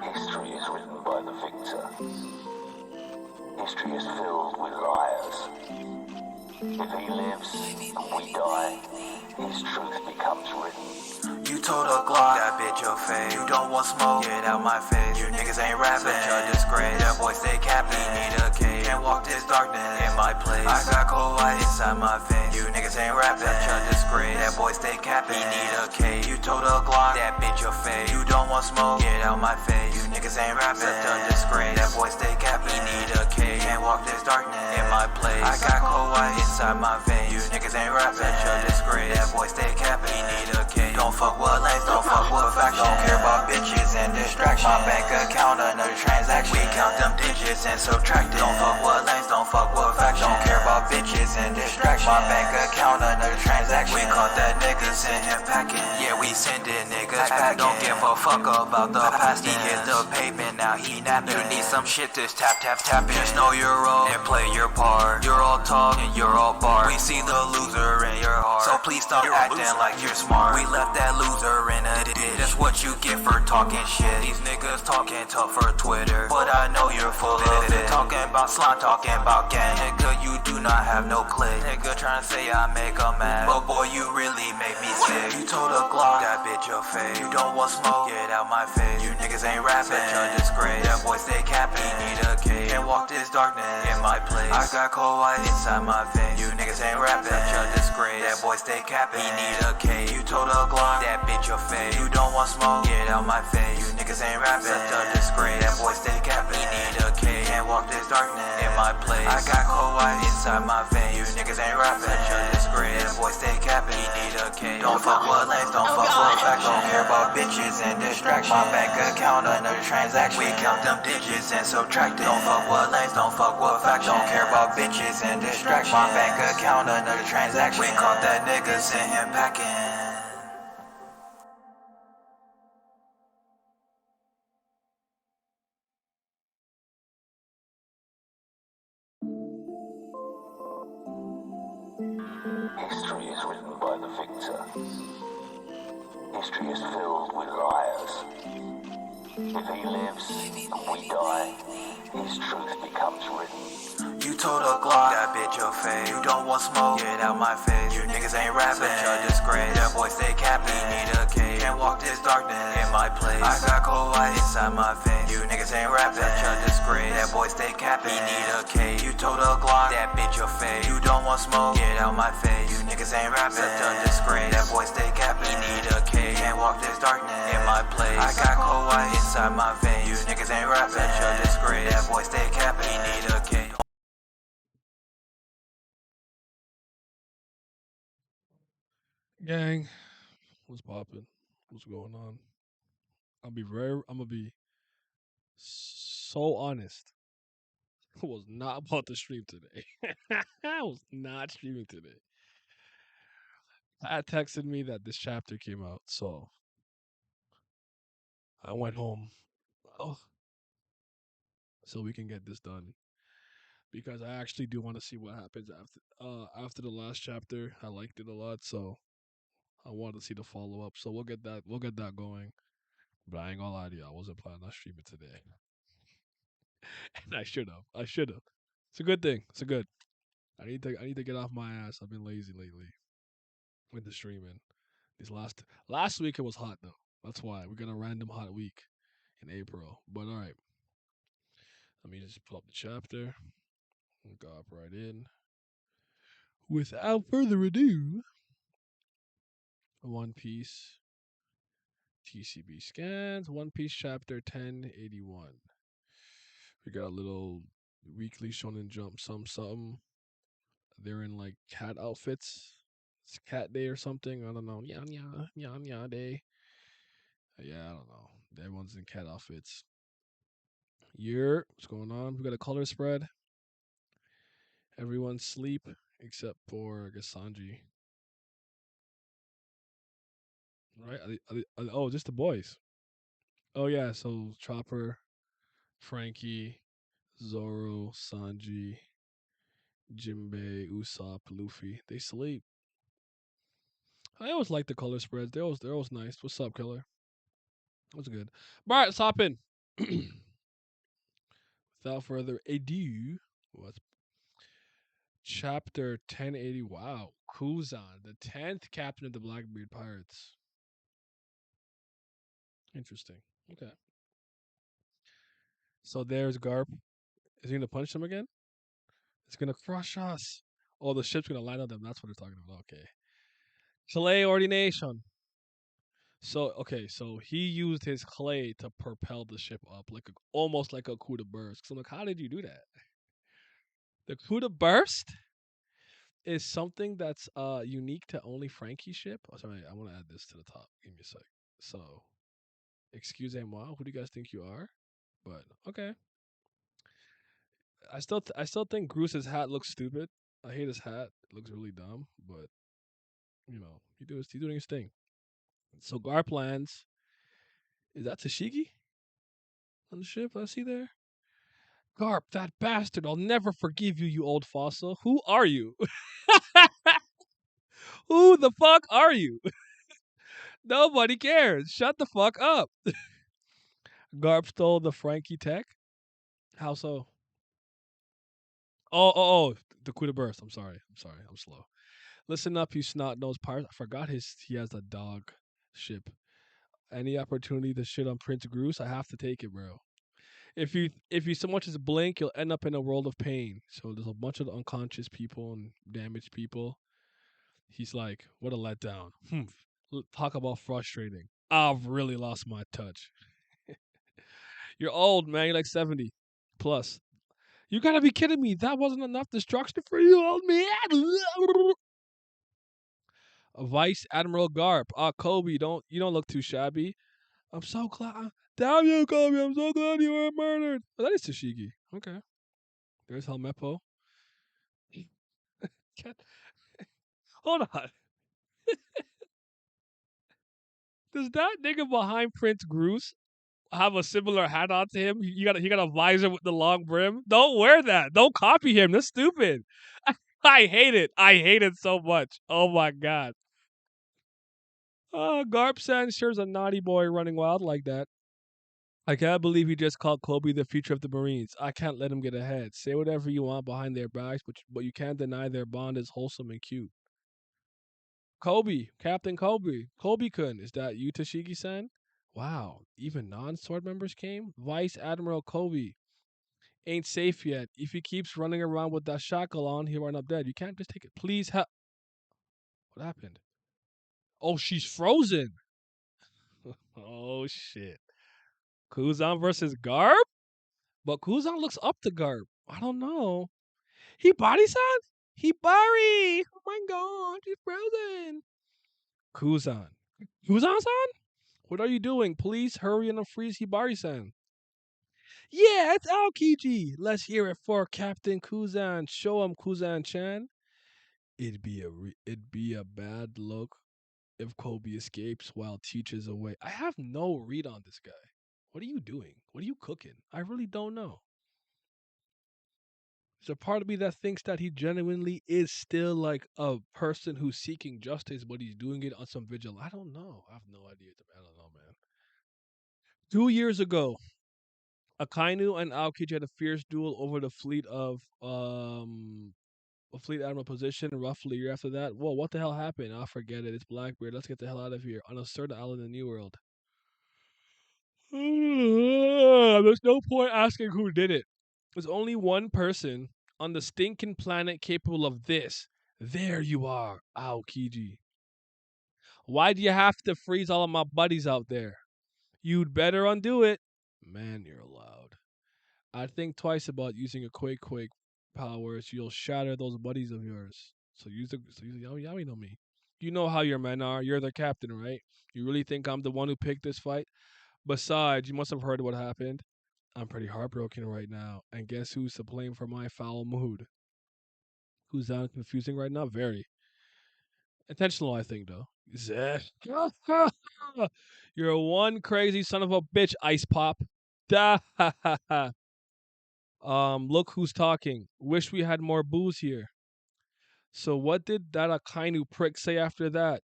History is written by the victor. History is filled with liars. If he lives and we die, his truth becomes written. You told a Glock, that bitch your face. You don't want smoke, get out my face. You niggas ain't rapping, such a disgrace. That boy stay capping, need a cage. Can't walk this darkness in my place. I got cold white inside my veins. You niggas ain't rapping, such a disgrace. That boy stay capping, need a cage. You told a Glock, that bitch your face. You don't want smoke, get out my face. You niggas ain't rapping, such a disgrace. That boy stay capping, need a cage. Can't walk this darkness in my place. I got cold white inside my veins. You niggas ain't rapping, such a disgrace. That boy stay capping, need a cage. Don't fuck with lanes, don't fuck with facts. Don't care about bitches and distraction. My bank account, another transaction. We count them digits and subtract it. Don't fuck with lanes, don't fuck with facts. Don't care about bitches and distraction. My bank account, another transaction. We caught that nigga, send him packing. Yeah, we send it niggas back. Don't give a fuck about the past. He hit the pavement, now he napping. You need some shit, just tap, tap, tap it. Just know your role and play your part. You're all talk and you're all bar. We see the loser in your heart, so please stop acting like you're smart. We left that loser in a ditch. That's what you get for talking shit. These niggas talking tough for Twitter, but I know you're full of it. Talking about slime, talking about gang. Nigga, you do not have no click. Nigga trying to say I make a mad, but boy, you really make me sick. You told a Glock, that bitch your face. You don't want smoke, get out my face. You niggas ain't rapping, such a disgrace. That boy stay capping, need a cage. Can't walk this darkness in my place. I got cold white inside my veins. You niggas ain't rapping, such a disgrace. That boy stay capping, he need a cage. You told a Glock, that bitch your face. You don't want smoke, get out my face. You niggas ain't rapping, such a disgrace. That boy stay capping, he need a cage. Can't walk this darkness in my place. I got cold white inside my veins. You niggas ain't rapping, such a disgrace. That boy stay capping, he need a cage. Don't fuck with lanes, don't fuck with facts. Don't care about bitches and distraction. My bank account, another transaction. We count them digits and subtract it. Don't fuck with lanes, don't fuck with facts. Don't care about bitches and distraction. My bank account, another transaction. We caught that nigga, send him packing. History is written by the victor. History is filled with liars. If he lives and we die, his truth becomes written. You told a Glock, that bitch your face. You don't want smoke, get out my face. You niggas ain't rapping, such a disgrace. That boy stay capping, need a cage. Can't walk this darkness in my place. I got cold white inside my veins. You niggas ain't rapping, such a disgrace. That boy stay capping, need a cage. You told a Glock, that bitch your face. You don't want smoke, get out my face. You niggas ain't rapping, such a disgrace. That boy stay capping, need a cage. Can't walk this darkness in my place. I got cold white inside my veins. You niggas ain't rapping, such a disgrace. That boy stay capping, need a cage. Gang, what's poppin'? What's going on? I'm gonna be so honest. I was not about to stream today. I was not streaming today. Pat texted me that this chapter came out, so I went home. Oh, so we can get this done. Because I actually do want to see what happens after the last chapter. I liked it a lot, so I want to see the follow up. So we'll get that going. But I ain't gonna lie to you, I wasn't planning on streaming today. And I should have. I should have. It's a good thing. It's a good. I need to get off my ass. I've been lazy lately with the streaming. This last week it was hot though. That's why we got a random hot week in April. But all right, let me just pull up the chapter and go up right in. Without further ado, One Piece TCB scans. One Piece chapter 1081. We got a little weekly Shonen Jump something. They're in like cat outfits. It's cat day or something. I don't know. Yeah day. Yeah, I don't know. Everyone's in cat outfits. What's going on? We got a color spread. Everyone's sleep except for I guess Sanji. Right? Oh, just the boys. Oh yeah, so Chopper, Frankie, Zoro, Sanji, Jinbei, Usopp, Luffy. They sleep. I always like the color spreads. They're always nice. What's up, killer? What's good? All right, let's hop in. Without further ado, what's chapter 1080? Wow, Kuzan, the 10th captain of the Blackbeard Pirates. Interesting. Okay. So there's Garp. Is he gonna punch them again? It's gonna crush us. Oh, the ship's gonna land on them. That's what they're talking about. Okay. Clay ordination. So okay, so he used his clay to propel the ship up, like almost like a coup de burst. So I'm like, how did you do that? The coup de burst is something that's unique to only Frankie's ship. Oh, sorry, I want to add this to the top. Give me a sec. So, excusez-moi, who do you guys think you are? But okay, I still think Bruce's hat looks stupid. I hate his hat. It looks really dumb. But he's doing his thing. So Garp lands. Is that Tashigi on the ship? I see there. Garp, that bastard! I'll never forgive you, you old fossil. Who are you? Who the fuck are you? Nobody cares. Shut the fuck up. Garp stole the Frankie tech. How so? Oh, the coup de burst. I'm sorry. I'm slow. Listen up, you snot nosed pirate. I forgot he has a dog ship. Any opportunity to shit on Prince Groose, I have to take it, bro. If you so much as blink, you'll end up in a world of pain. So there's a bunch of unconscious people and damaged people. He's like, what a letdown. Talk about frustrating. I've really lost my touch. You're old, man. You're like 70 plus. You gotta be kidding me. That wasn't enough destruction for you, old man. Vice Admiral Garp. Kobe, you don't look too shabby. I'm so glad. Damn you, Kobe. I'm so glad you were murdered. Oh, that is Tashigi. Okay. There's Helmeppo. Hold on. Does that nigga behind Prince Groose have a similar hat on to him? He got a visor with the long brim. Don't wear that. Don't copy him. That's stupid. I hate it. I hate it so much. Oh my god. Garp San sure's a naughty boy running wild like that. I can't believe he just called Kobe the future of the Marines. I can't let him get ahead. Say whatever you want behind their backs, but you can't deny their bond is wholesome and cute. Kobe, Captain Kobe. Kobe-kun, is that you, Tashigi-san? Wow, even non-sword members came? Vice Admiral Kobe. Ain't safe yet. If he keeps running around with that shackle on, he'll run up dead. You can't just take it. Please help. What happened? Oh, she's frozen. Oh, shit. Kuzan versus Garp? But Kuzan looks up to Garp. I don't know. Hibari-san? Hibari! Oh my god, she's frozen. Kuzan. Kuzan-san? What are you doing? Please hurry and unfreeze Hibari-san. Yeah, it's Aokiji. Let's hear it for Captain Kuzan. Show him, Kuzan-chan. It'd be a bad look if Kobe escapes while Teach is away. I have no read on this guy. What are you doing? What are you cooking? I really don't know. There's a part of me that thinks that he genuinely is still like a person who's seeking justice, but he's doing it on some vigil. I don't know. I have no idea. I don't know, man. 2 years ago, Akainu and Aokiji had a fierce duel over the fleet of a fleet admiral position. Roughly a year after that, whoa, what the hell happened? I forget it. It's Blackbeard. Let's get the hell out of here on a certain island in the New World. There's no point asking who did it. There's only one person on the stinking planet capable of this. There you are, Aokiji. Why do you have to freeze all of my buddies out there? You'd better undo it. Man, you're loud. I'd think twice about using a quake powers. You'll shatter those buddies of yours. So use the Yaoi no me. You know how your men are. You're the captain, right? You really think I'm the one who picked this fight? Besides, you must have heard what happened. I'm pretty heartbroken right now. And guess who's to blame for my foul mood? Who's down confusing right now? Very. Intentional, I think, though. Zeh. You're one crazy son of a bitch, Ice Pop. Da ha ha ha. Look who's talking. Wish we had more booze here. So what did that Akainu prick say after that?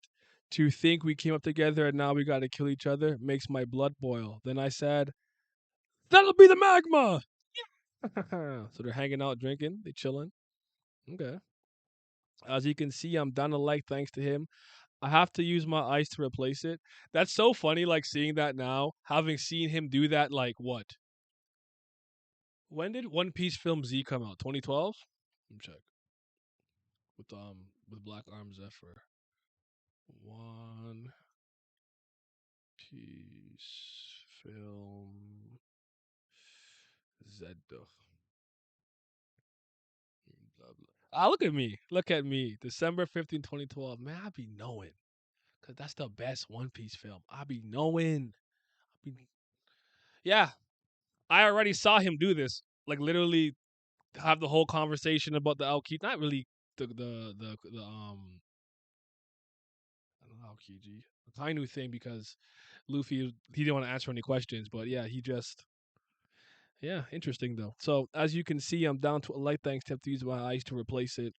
To think we came up together and now we gotta kill each other makes my blood boil. Then I said, that'll be the magma! So they're hanging out, drinking, they chilling. Okay. As you can see, I'm down a leg thanks to him. I have to use my ice to replace it. That's so funny, like seeing that now, having seen him do that, like what? When did One Piece film Z come out? 2012? Let me check. With Black Arm Zephyr. One Piece film Z. Blah, blah. Ah, look at me. Look at me. December 15, 2012. Man, I be knowing. Cause that's the best One Piece film. I be knowing. Yeah, I already saw him do this. Like literally have the whole conversation about the Aokiji. Not really the I don't know Aokiji. The Kainu thing because Luffy he didn't want to answer any questions, but yeah, he just yeah, interesting though. So as you can see, I'm down to a light thanks to have to use my ice to replace it.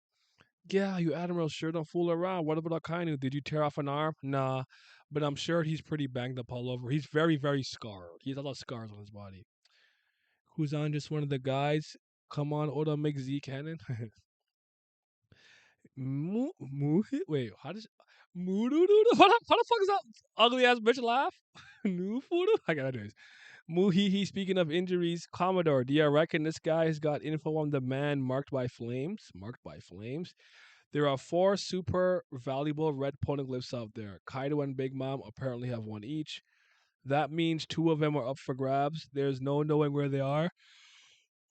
Yeah, you admirals sure don't fool around. What about Akainu? Did you tear off an arm? Nah, but I'm sure he's pretty banged up all over. He's very, very scarred. He has a lot of scars on his body. Who's on just one of the guys? Come on, Oda, make Z canon. Wait, how does How the fuck is that ugly ass bitch laugh? Nufudu? I got it. Muhihi, speaking of injuries, Commodore, do you reckon this guy has got info on the man marked by flames? Marked by flames? There are 4 super valuable red poneglyphs out there. Kaido and Big Mom apparently have one each. That means 2 of them are up for grabs. There's no knowing where they are.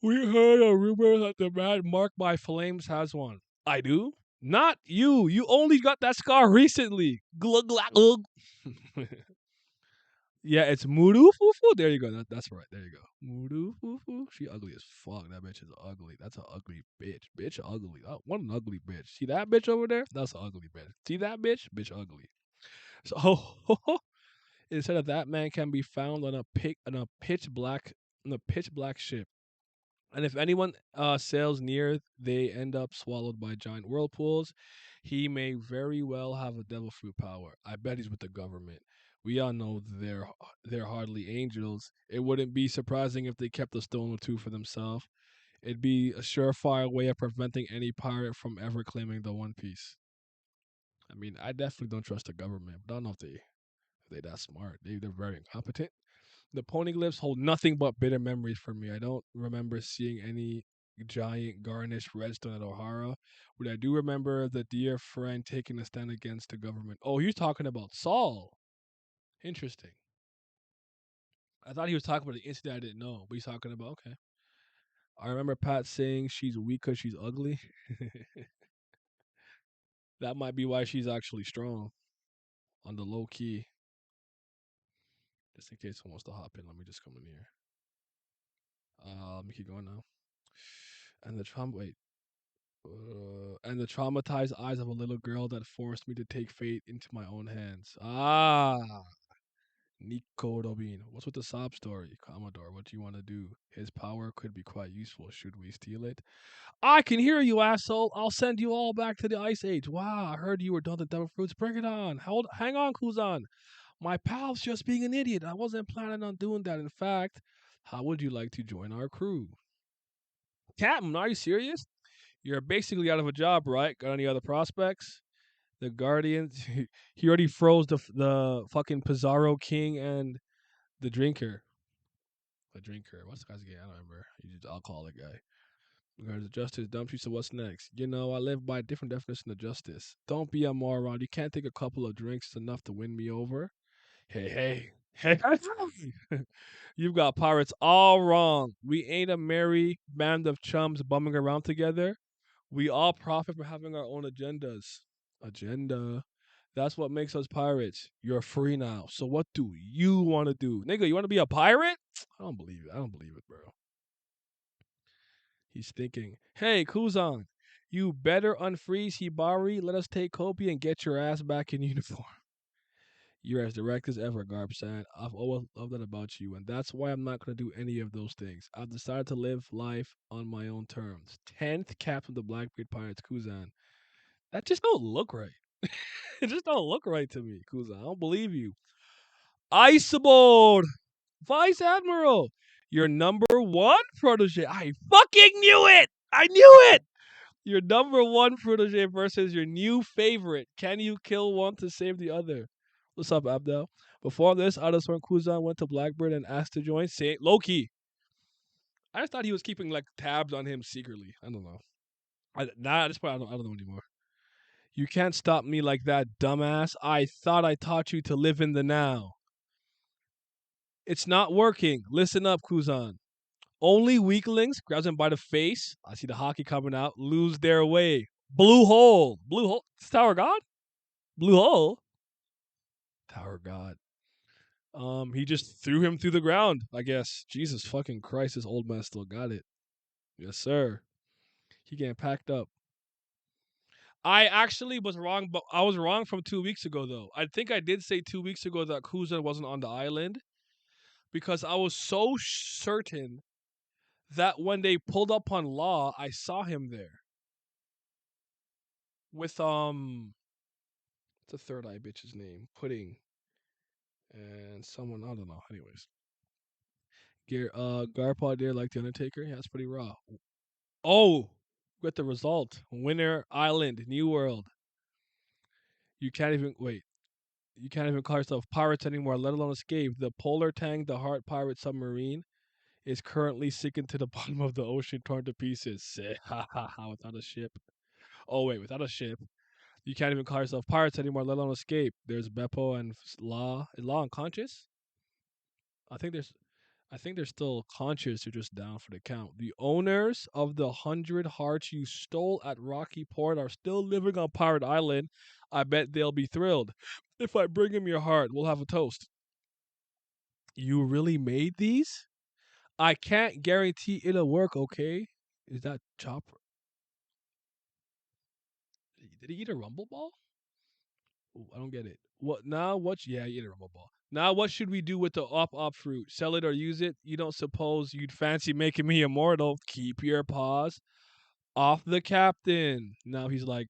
We heard a rumor that the man marked by flames has one. I do? Not you. You only got that scar recently. Glug glug glug. Yeah, it's Muru Fufu. There you go. That's right. There you go. Muru Fufu. She ugly as fuck. That bitch is ugly. That's an ugly bitch. Bitch ugly. Oh, what an ugly bitch. See that bitch over there? That's an ugly bitch. See that bitch? Bitch ugly. So instead of that man can be found on a pitch black ship. And if anyone sails near, they end up swallowed by giant whirlpools. He may very well have a devil fruit power. I bet he's with the government. We all know they're hardly angels. It wouldn't be surprising if they kept a stone or two for themselves. It'd be a surefire way of preventing any pirate from ever claiming the One Piece. I mean, I definitely don't trust the government, but I don't know if they that smart. They're very incompetent. The poneglyphs hold nothing but bitter memories for me. I don't remember seeing any giant garnished redstone at O'Hara, but I do remember the dear friend taking a stand against the government. Oh, he's talking about Saul. Interesting. I thought he was talking about the incident I didn't know, but he's talking about okay. I remember Pat saying she's weak because she's ugly. That might be why she's actually strong on the low key. Just in case someone wants to hop in, let me just come in here. Let me keep going now. And the trauma. Wait. And the traumatized eyes of a little girl that forced me to take fate into my own hands. Ah, Nico Robin. What's with the sob story? Commodore, what do you want to do? His power could be quite useful. Should we steal it? I can hear you, asshole. I'll send you all back to the Ice Age. Wow, I heard you were done with devil fruits. Bring it on. Hang on, Kuzan. My pal's just being an idiot. I wasn't planning on doing that. In fact, how would you like to join our crew? Captain, are you serious? You're basically out of a job, right? Got any other prospects? The Guardians. He already froze the fucking Pizarro King and the Drinker. The Drinker. What's the guy's name? I don't remember. He's just alcoholic guy. Because justice dumps you, so what's next? You know, I live by a different definition of justice. Don't be a moron. You can't take a couple of drinks enough to win me over. Hey. You've got pirates all wrong. We ain't a merry band of chums bumming around together. We all profit from having our own agendas. Agenda. That's what makes us pirates. You're free now. So what do you want to do? Nigga, you want to be a pirate? I don't believe it. I don't believe it, bro. He's thinking, hey, Kuzan, you better unfreeze Hibari. Let us take Kobe and get your ass back in uniform. You're as direct as ever, Garb-san. I've always loved that about you, and that's why I'm not going to do any of those things. I've decided to live life on my own terms. 10th Captain of the Blackbeard Pirates, Kuzan. That just don't look right. It just don't look right to me, Kuzan. I don't believe you. Iceborne, Vice Admiral, your number one protege. I fucking knew it. I knew it. Your number one protege versus your new favorite. Can you kill one to save the other? What's up, Abdel? Before this, Adeswan Kuzan went to Blackbird and asked to join. Say Loki. I just thought he was keeping like tabs on him secretly. I don't know. At this point, I don't know anymore. You can't stop me like that, dumbass. I thought I taught you to live in the now. It's not working. Listen up, Kuzan. Only weaklings, grabs him by the face. I see the hockey coming out. Lose their way. Blue hole. Blue hole. It's Tower God? Blue hole. Tower God. He just threw him through the ground, I guess. Jesus fucking Christ, this old man still got it. Yes, sir. He getting packed up. I actually was wrong, but I was wrong from 2 weeks ago, though. I think I did say 2 weeks ago that Kuzan wasn't on the island because I was so certain that when they pulled up on Law, I saw him there with what's the third eye bitch's name? Pudding and someone I don't know. Anyways, Garpod there like the Undertaker. Yeah, that's pretty raw. Oh, get the result. Winner Island, New World. You can't even wait. You can't even call yourself pirates anymore, let alone escape. The Polar Tang, the Heart Pirate submarine, is currently sinking to the bottom of the ocean, torn to pieces. Ha ha ha! Without a ship. Oh wait, without a ship, you can't even call yourself pirates anymore, let alone escape. There's Beppo and Law. Is Law unconscious? I think there's. I think they're still conscious. They're just down for the count. The owners of the 100 hearts you stole at Rocky Port are still living on Pirate Island. I bet they'll be thrilled. If I bring him your heart, we'll have a toast. You really made these? I can't guarantee it'll work, okay? Is that Chopper? Did he eat a rumble ball? Ooh, I don't get it. What now? What? Yeah, he ate a rumble ball. Now, what should we do with the op fruit? Sell it or use it? You don't suppose you'd fancy making me immortal? Keep your paws off the captain. Now he's like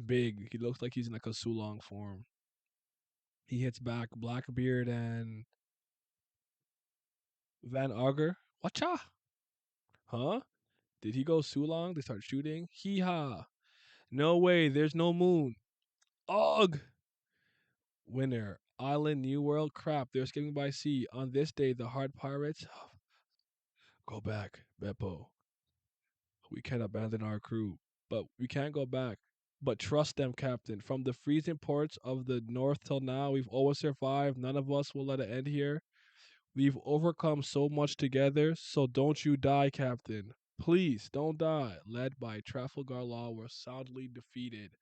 big. He looks like he's in like a Sulong form. He hits back Blackbeard and Van Auger. Whatcha? Huh? Did he go Sulong? They start shooting. Hee ha. No way. There's no moon. Ugh. Winner. Island New World. Crap. They're escaping by sea. On this day, the hard pirates. Go back, Beppo. We can't abandon our crew. But we can't go back. But trust them, Captain. From the freezing ports of the north till now, we've always survived. None of us will let it end here. We've overcome so much together, so don't you die, Captain. Please, don't die. Led by Trafalgar Law, were soundly defeated.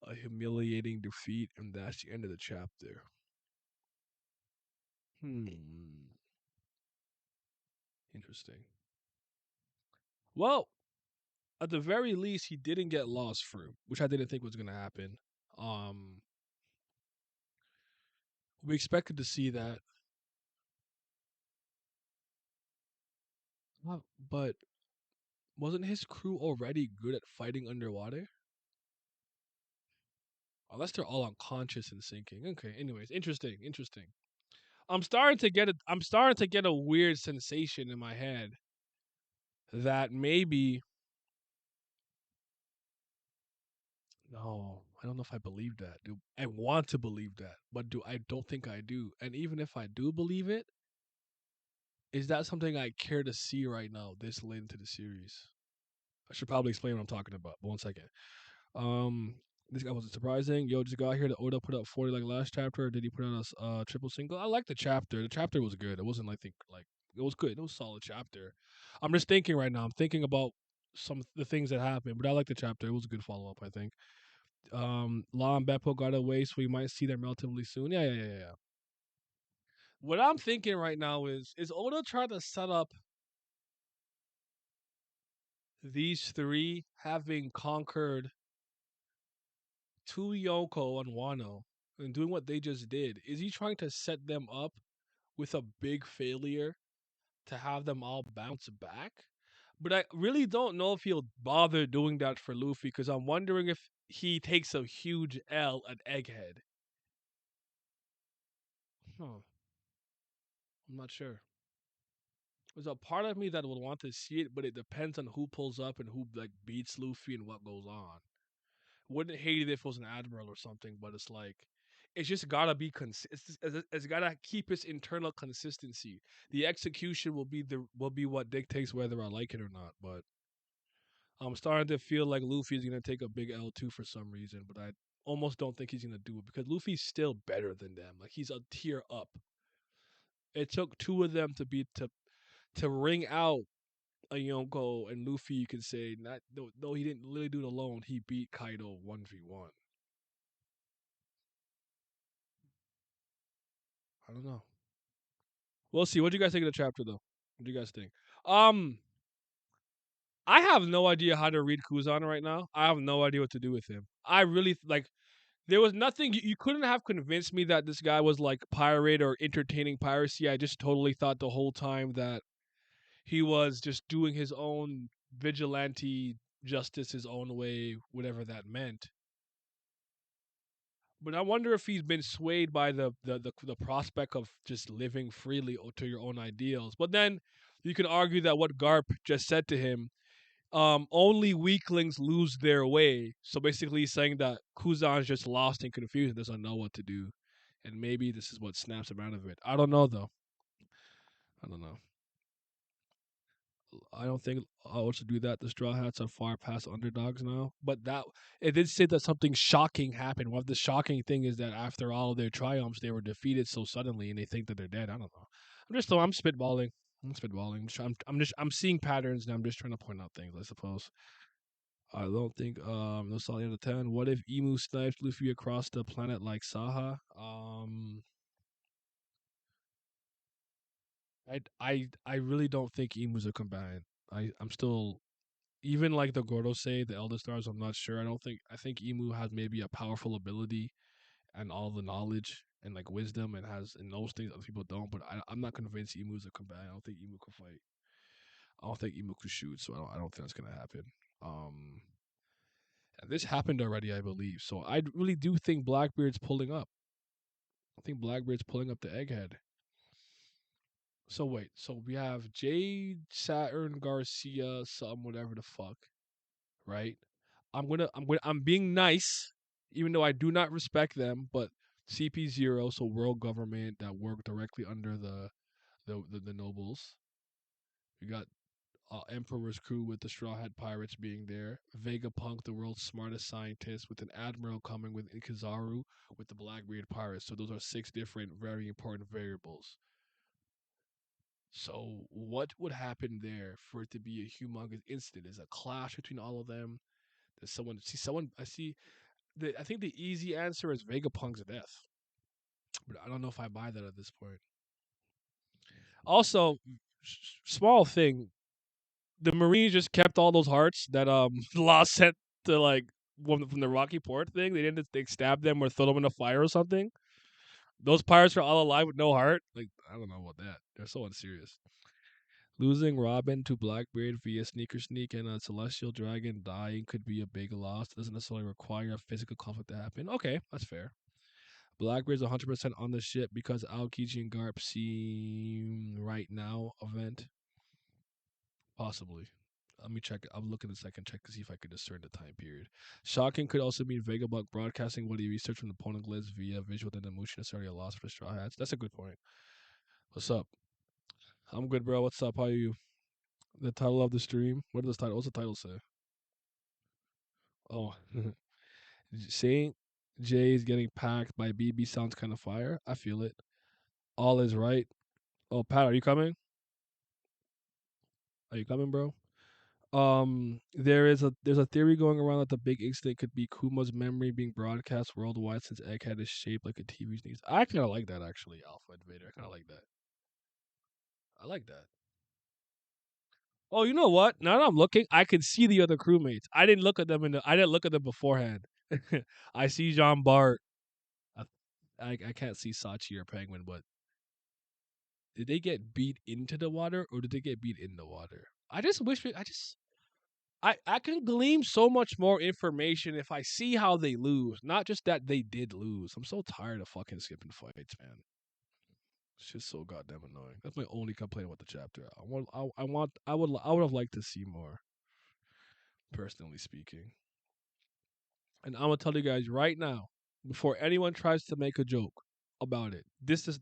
A humiliating defeat, and that's the end of the chapter. Interesting. Well, at the very least, he didn't get lost fruit, which I didn't think was going to happen. Um, we expected to see that, but wasn't his crew already good at fighting underwater? Unless they're all unconscious and sinking. Okay. Anyways, interesting. Interesting. I'm starting to get a weird sensation in my head that maybe no, I don't know if I believe that. Do I want to believe that, but do I don't think I do. And even if I do believe it, is that something I care to see right now, this late into the series? I should probably explain what I'm talking about. But 1 second. Um, this guy wasn't surprising. Yo, just got here. The Oda put up 40 like last chapter. Or did he put out a triple single? I like the chapter. The chapter was good. It wasn't like it was good. It was a solid chapter. I'm just thinking right now. I'm thinking about some of the things that happened, but I like the chapter. It was a good follow up. I think. Law and Beppo got away, so we might see them relatively soon. Yeah. What I'm thinking right now is Oda trying to set up these three having conquered two Yoko and Wano and doing what they just did. Is he trying to set them up with a big failure to have them all bounce back? But I really don't know if he'll bother doing that for Luffy because I'm wondering if he takes a huge L at Egghead. Huh. I'm not sure. There's a part of me that would want to see it, but it depends on who pulls up and who like beats Luffy and what goes on. Wouldn't hate it if it was an admiral or something, but it's like it's just gotta be it's gotta keep its internal consistency. The execution will be what dictates whether I like it or not. But I'm starting to feel like Luffy's gonna take a big L2 for some reason, but I almost don't think he's gonna do it because Luffy's still better than them. Like he's a tier up. It took two of them to ring out a Yonko and Luffy. You could say not though he didn't really do it alone. He beat Kaido 1v1. I don't know. We'll see. What do you guys think of the chapter though? What do you guys think? Um, I have no idea how to read Kuzan right now. I have no idea what to do with him. I really like. There was nothing you couldn't have convinced me that this guy was like pirate or entertaining piracy. I just totally thought the whole time that he was just doing his own vigilante justice his own way, whatever that meant. But I wonder if he's been swayed by the prospect of just living freely to your own ideals. But then you can argue that what Garp just said to him, only weaklings lose their way. So basically, he's saying that Kuzan's just lost in confusion, doesn't know what to do, and maybe this is what snaps him out of it. I don't know though. I don't know. I don't think I want to do that. The Straw Hats are far past underdogs now. But that it did say that something shocking happened. One of the shocking thing is that after all of their triumphs, they were defeated so suddenly, and they think that they're dead. I don't know. I'm spitballing. I'm spitballing. I'm seeing patterns, and I'm just trying to point out things. I suppose. I don't think no solid out of 10. What if Emu snipes Luffy across the planet like Saha? I really don't think Emu's a combatant. I'm still even like the Gordo say the Elder Stars. I'm not sure. I think Emu has maybe a powerful ability and all the knowledge and like wisdom and has and those things other people don't. But I'm not convinced Emu's a combatant. I don't think Emu can fight. I don't think Emu can shoot. So I don't think that's gonna happen. Um, and this happened already, I believe. So I really do think Blackbeard's pulling up. I think Blackbeard's pulling up the Egghead. So wait, so we have Jade, Saturn, Garcia, some whatever the fuck, right? I'm being nice, even though I do not respect them, but CP0, so world government that work directly under the nobles. We got Emperor's crew with the Straw Hat Pirates being there. Vegapunk, the world's smartest scientist, with an admiral coming with Ikazaru with the Blackbeard Pirates. So those are six different, very important variables. So what would happen there for it to be a humongous incident? Is a clash between all of them? Does someone see someone? I think the easy answer is Vegapunk's death, but I don't know if I buy that at this point. Also, small thing, the Marines just kept all those hearts that Law sent to like from the Rocky Port thing. They didn't they stab them or throw them in a fire or something. Those pirates are all alive with no heart. Like I don't know about that. They're so unserious. Losing Robin to Blackbeard via Sneaker Sneak and a Celestial Dragon dying could be a big loss. It doesn't necessarily require a physical conflict to happen. Okay, that's fair. Blackbeard's 100% on the ship because Aokiji and Garp seem right now event. Possibly. Let me check. I'm looking a second check to see if I could discern the time period. Shocking could also mean Vegabug broadcasting what he researched from the Poneglyphs via visual Dendemushi necessarily a loss for the Straw Hats. That's a good point. What's up? I'm good, bro. What's up? How are you? The title of the stream. What does the title? What's the title say? Oh, Saint J is getting packed by BB sounds kind of fire. I feel it. All is right. Oh, Pat, are you coming? Are you coming, bro? There's a theory going around that the big incident could be Kuma's memory being broadcast worldwide since Egghead is shaped like a TV sneeze. I kind of like that actually, Alpha Invader. I kind of like that. I like that. Oh, you know what? Now that I'm looking, I can see the other crewmates. I didn't look at them beforehand. I see Jean Bart. I, I can't see Sachi or Penguin, but did they get beat into the water or did they get beat in the water? I just wish I just I can glean so much more information if I see how they lose, not just that they did lose. I'm so tired of fucking skipping fights, man. It's just so goddamn annoying. That's my only complaint with the chapter. I would have liked to see more, personally speaking. And I'm gonna tell you guys right now, before anyone tries to make a joke about it, this is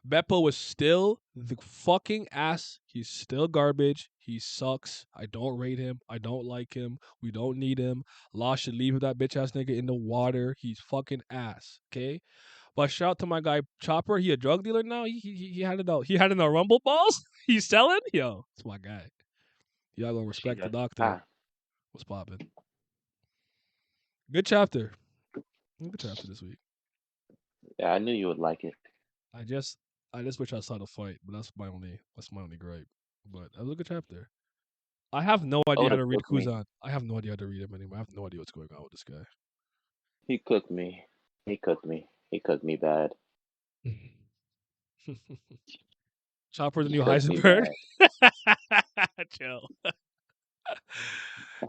Beppo is still the fucking ass. He's still garbage. He sucks. I don't rate him. I don't like him. We don't need him. Law should leave that bitch ass nigga in the water. He's fucking ass. Okay. But shout out to my guy Chopper. He a drug dealer now. He had it out. He had it in the Rumble balls. He's selling. Yo, it's my guy. Y'all gonna respect the doctor. What's poppin'? Good chapter. Good chapter this week. Yeah, I knew you would like it. I just wish I saw the fight, but that's my only gripe. But that was a good chapter. I have no idea how to read Kuzan. I have no idea how to read him anymore. I have no idea what's going on with this guy. He cooked me. He cooked me. He cooked me bad. Chopper the new Heisenberg. Chill.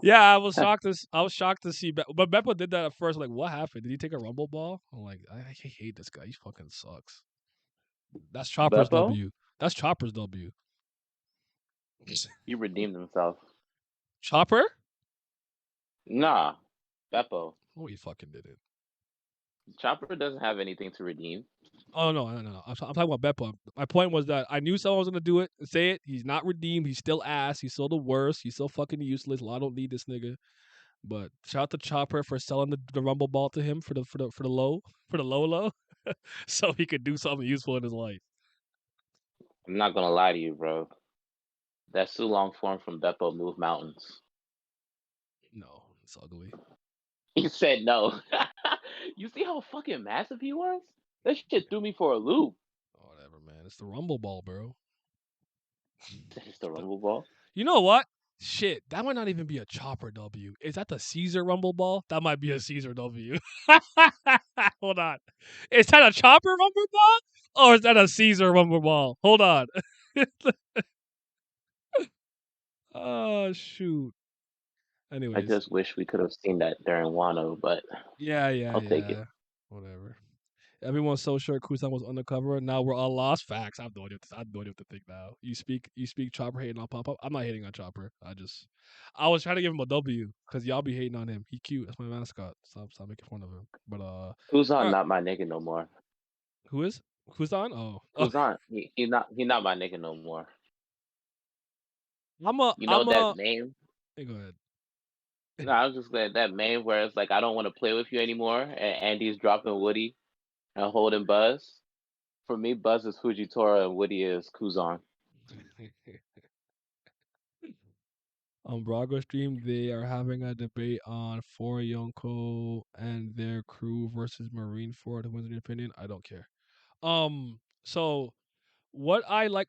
Yeah, I was shocked to see, but Beppo did that at first. Like, what happened? Did he take a rumble ball? I'm like, I hate this guy. He fucking sucks. That's Chopper's Beppo? W. That's Chopper's W. He redeemed himself. Chopper? Nah, Beppo. Oh, he fucking did it. Chopper doesn't have anything to redeem. Oh no. I'm talking about Beppo. My point was that I knew someone was gonna do it. Say it. He's not redeemed. He's still ass. He's still the worst. He's so fucking useless. I don't need this nigga. But shout out to Chopper for selling the rumble ball to him for the low, so he could do something useful in his life. I'm not gonna lie to you, bro. That Sulong form from Beppo moved mountains. No, it's ugly. He said no. You see how fucking massive he was? That shit threw me for a loop. Whatever, man. It's the rumble ball, bro. It's the rumble ball. You know what? Shit, that might not even be a Chopper W. Is that the Caesar rumble ball? That might be a Caesar W. Hold on. Is that a Chopper rumble ball? Or is that a Caesar rumble ball? Hold on. Oh, shoot. Anyways. I just wish we could have seen that during Wano, but yeah. I'll take it. Whatever. Everyone's so sure Kusan was undercover. Now we're all lost. Facts. I have no idea what to think now. You speak Chopper hating on Pop Up. I'm not hating on Chopper. I was trying to give him a W because y'all be hating on him. He cute. That's my mascot. Stop making fun of him. But Kuzan not my nigga no more. Who is? Kuzan? Oh. Kuzan. He not my nigga no more. That meme? Hey, go ahead. No, I was just glad that meme where it's like I don't want to play with you anymore, and Andy's dropping Woody and holding Buzz. For me, Buzz is Fujitora and Woody is Kuzan. On Brago stream, they are having a debate on For Yonko and their crew versus Marine Ford. Who wins in your opinion? I don't care. So what I like,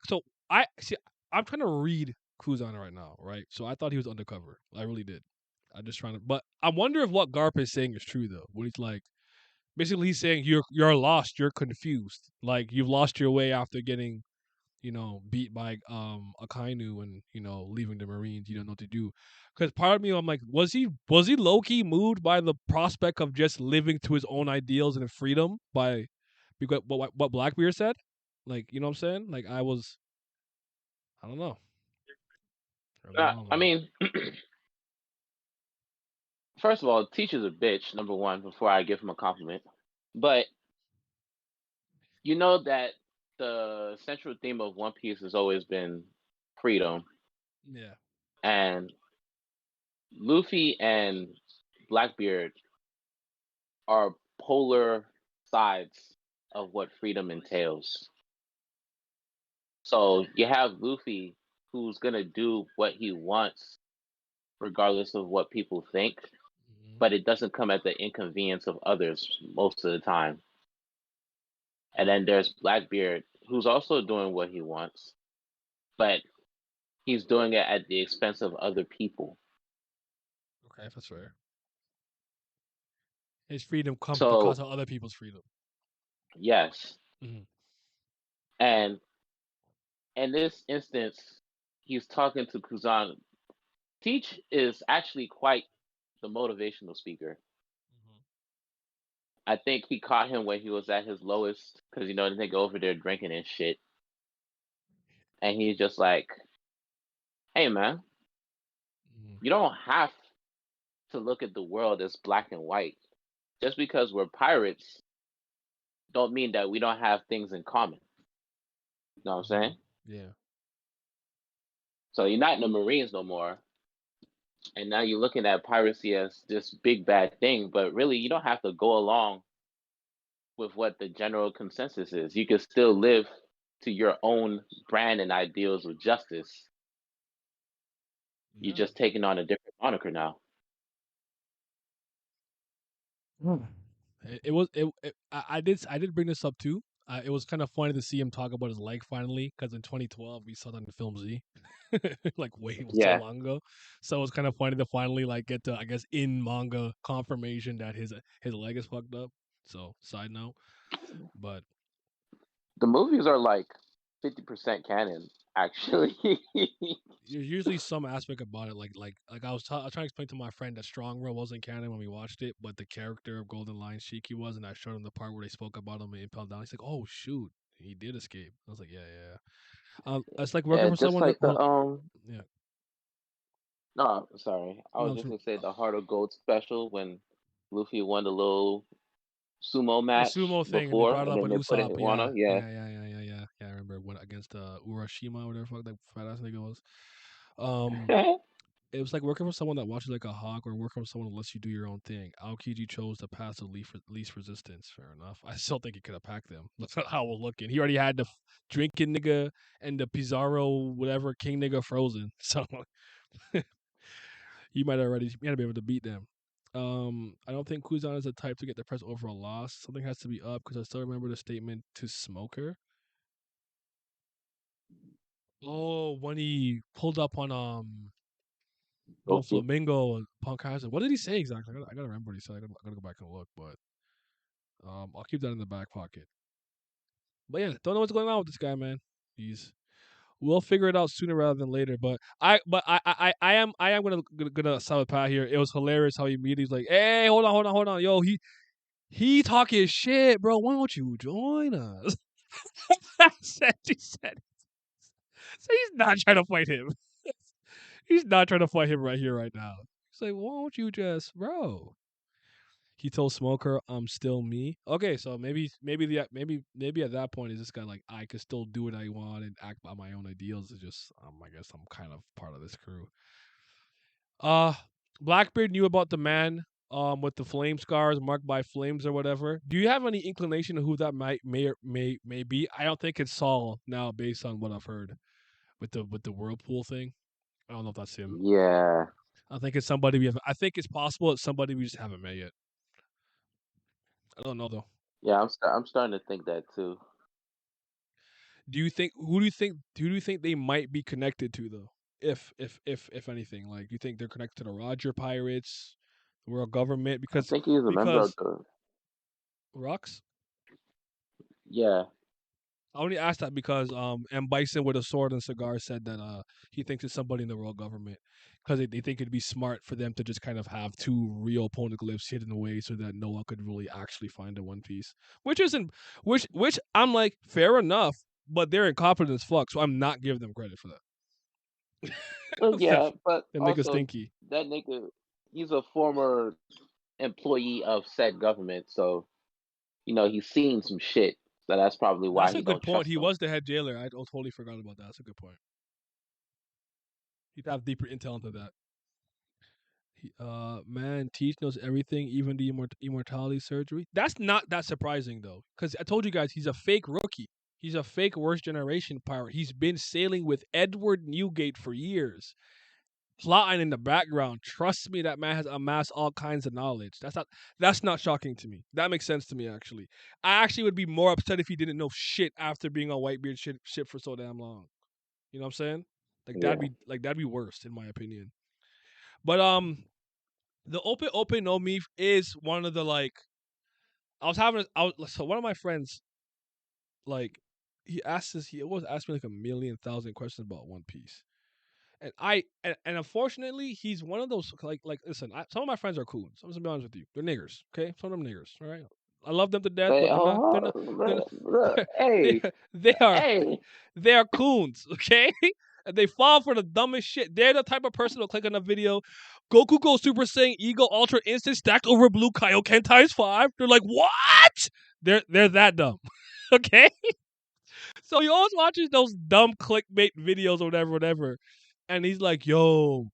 I'm trying to read Kuzan right now, right? So I thought he was undercover. I really did. I'm just trying to, but I wonder if what Garp is saying is true though. When he's like, basically he's saying you're lost, you're confused, like you've lost your way after getting, beat by Akainu and leaving the Marines. You don't know what to do. Because part of me, I'm like, was he low key moved by the prospect of just living to his own ideals and freedom by because what Blackbeard said? Like, you know what I'm saying? Like I don't know. I mean, first of all, teacher's a bitch, number one, before I give him a compliment. But you know that the central theme of One Piece has always been freedom. Yeah. And Luffy and Blackbeard are polar sides of what freedom entails. So you have Luffy who's going to do what he wants regardless of what people think, but it doesn't come at the inconvenience of others most of the time. And then there's Blackbeard who's also doing what he wants, but he's doing it at the expense of other people. Okay, that's fair. His freedom comes at the cost of other people's freedom. Yes. Mm-hmm. And in this instance, he's talking to Kuzan Teach is actually quite the motivational speaker. I think he caught him when he was at his lowest because they go over there drinking and shit, and he's just like, "Hey, man, you don't have to look at the world as black and white. Just because we're pirates, don't mean that we don't have things in common." You know what I'm saying? Yeah. So you're not in the Marines no more, and now you're looking at piracy as this big bad thing. But really, you don't have to go along with what the general consensus is. You can still live to your own brand and ideals of justice. You're just taking on a different moniker now. I did bring this up too. It was kind of funny to see him talk about his leg finally, because in 2012 we saw that in film Z, like way so Yeah. long ago. So it was kind of funny to finally like get to, I guess, in manga confirmation that his leg is fucked up. So side note, but The movies are like 50% canon, actually. there's usually some aspect about it, like I was trying to explain to my friend that Strong World wasn't canon when we watched it, but the character of Golden Lion Shiki was, and I showed him the part where they spoke about him in Impel Down. He's like, "Oh shoot, he did escape." I was like, "Yeah." It's like working Yeah, for just someone. like the Yeah. no, sorry. I No, was just gonna say the Heart of Gold special when Luffy won the little sumo the match sumo thing, and they before, brought it and up then with they put it Usopp. in Yeah, Wano. Yeah. yeah. I remember when against Urashima, whatever the fuck that fat ass nigga was. It was like working for someone that watches like a hawk, or working for someone that lets you do your own thing. Aokiji chose the path of least resistance. Fair enough. I still think he could have packed them. That's not how we're looking. He already had the drinking nigga and the Pizarro whatever king nigga frozen. So he might be able to beat them. I don't think Kuzan is the type to get the press over a loss. Something has to be up, because I still remember the statement to Smoker. Oh, when he pulled up on Don Okay. Flamingo and Punk Hazard. What did he say exactly? I gotta remember what he said. I gotta go back and look, but I'll keep that in the back pocket. But yeah, don't know what's going on with this guy, man. We'll figure it out sooner rather than later. But I am gonna side with Pat here. It was hilarious how he immediately was like, "Hey, hold on, yo, he talking shit, bro. Why don't you join us?" He said. So he's not trying to fight him. He's not trying to fight him right here, right now. He's like, "Why don't you just, bro?" He told Smoker, "I'm still me." Okay, so maybe at that point is this guy like, I could still do what I want and act by my own ideals. It's just I guess I'm kind of part of this crew. Blackbeard knew about the man with the flame scars marked by flames or whatever. Do you have any inclination of who that may be? I don't think it's Saul now, based on what I've heard with the whirlpool thing. I don't know if that's him. Yeah. I think it's somebody we have. I think it's possible it's somebody we just haven't met yet. I don't know though. Yeah, I'm starting to think that too. Who do you think they might be connected to though? If anything, like, do you think they're connected to the Roger Pirates, the world government? I think he's a member of Because the. Rocks. Yeah. I only asked that because M. Bison with a sword and cigar said that he thinks it's somebody in the world government, because they think it'd be smart for them to just kind of have two real poneglyphs hidden away so that no one could really actually find a One Piece. Which I'm like, fair enough, but they're incompetent as fuck, so I'm not giving them credit for that. Well, yeah, but Them niggas also stinky. that nigga, he's a former employee of said government, so he's seen some shit. So that's probably why That's a he good don't point. trust He them. was the head jailer. I totally forgot about that. That's a good point. He'd have deeper intel into that. Man, Teach knows everything, even the immortality surgery. That's not that surprising though, because I told you guys he's a fake rookie. He's a fake worst generation pirate. He's been sailing with Edward Newgate for years, plotting in the background. Trust me, that man has amassed all kinds of knowledge. That's not shocking to me. That makes sense to me actually. I actually would be more upset if he didn't know shit after being on Whitebeard ship for so damn long. You know what I'm saying? Like Yeah. that'd be worst in my opinion. But the open no me is one of the like. So one of my friends, like, he always asked me like a million thousand questions about One Piece, And unfortunately, he's one of those like listen. Some of my friends are cool. I'm just gonna be honest with you. They're niggers. Okay, some of them niggers. All right, I love them to death, Hey, but they're not. They're oh, not. They're look, not. look, They hey, they are hey. they are coons. Okay, and they fall for the dumbest shit. They're the type of person who'll click on a video. Goku goes Super Saiyan Eagle Ultra Instant stacked over Blue Kaioken times 5. They're like, what? They're that dumb. Okay, so he always watches those dumb clickbait videos or whatever, and he's like, yo,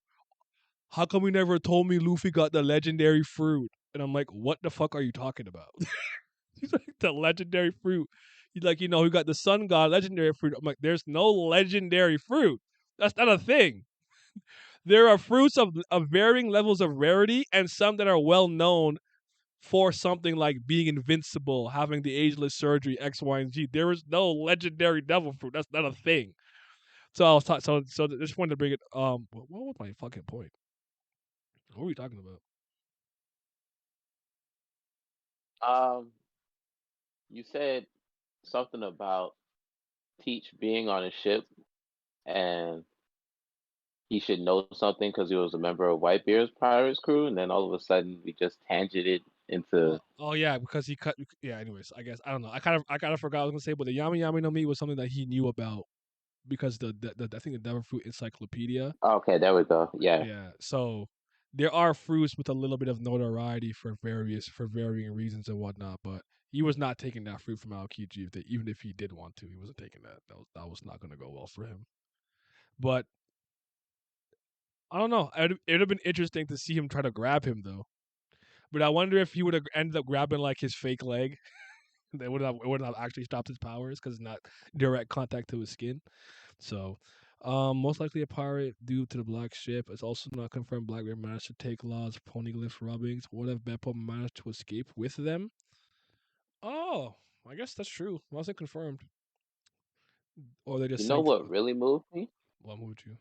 how come you never told me Luffy got the legendary fruit? And I'm like, what the fuck are you talking about? He's like, the legendary fruit. He's like, he got the sun god legendary fruit. I'm like, there's no legendary fruit. That's not a thing. There are fruits of varying levels of rarity and some that are well known for something like being invincible, having the ageless surgery, X, Y, and Z. There is no legendary devil fruit. That's not a thing. So I was so just wanted to bring it. What was my fucking point? What were we talking about? You said something about Teach being on a ship and he should know something because he was a member of Whitebeard's pirates crew, and then all of a sudden we just tangented into. Oh yeah, because he cut. Yeah. Anyways, I guess I don't know. I kind of forgot what I was gonna say, but the Yami Yami no Mi was something that he knew about because the I think the Devil Fruit Encyclopedia. Okay, there we go. Yeah. Yeah. So there are fruits with a little bit of notoriety for varying reasons and whatnot, but he was not taking that fruit from Aokiji. Even if he did want to, he wasn't taking that. That was not gonna go well for him. But I don't know. It'd have been interesting to see him try to grab him though. But I wonder if he would have ended up grabbing like his fake leg. It would have actually stopped his powers because it's not direct contact to his skin. So, most likely a pirate due to the black ship. It's also not confirmed Blackbeard managed to take Law's poneglyph rubbings. What if Beppo managed to escape with them? Oh, I guess that's true. Wasn't confirmed. Or they just You know sank. what really moved me? What moved you?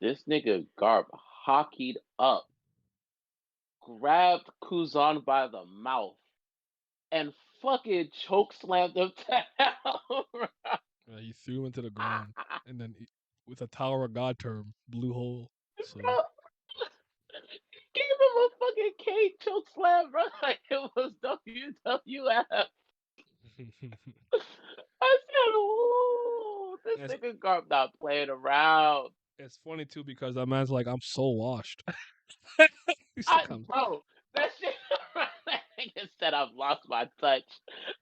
This nigga Garp hockeyed up, grabbed Kuzan by the mouth, and fucking chokeslammed him down. He threw him into the ground, and then with a Tower of God term, blue hole. So. Bro, gave him a fucking K choke slam, bro. Like it was WWF. I said, "Ooh, this It's, nigga Garp not playing around." it's funny too because that man's like, I'm so washed. He's like, Bro, that shit. That nigga said, "I've lost my touch."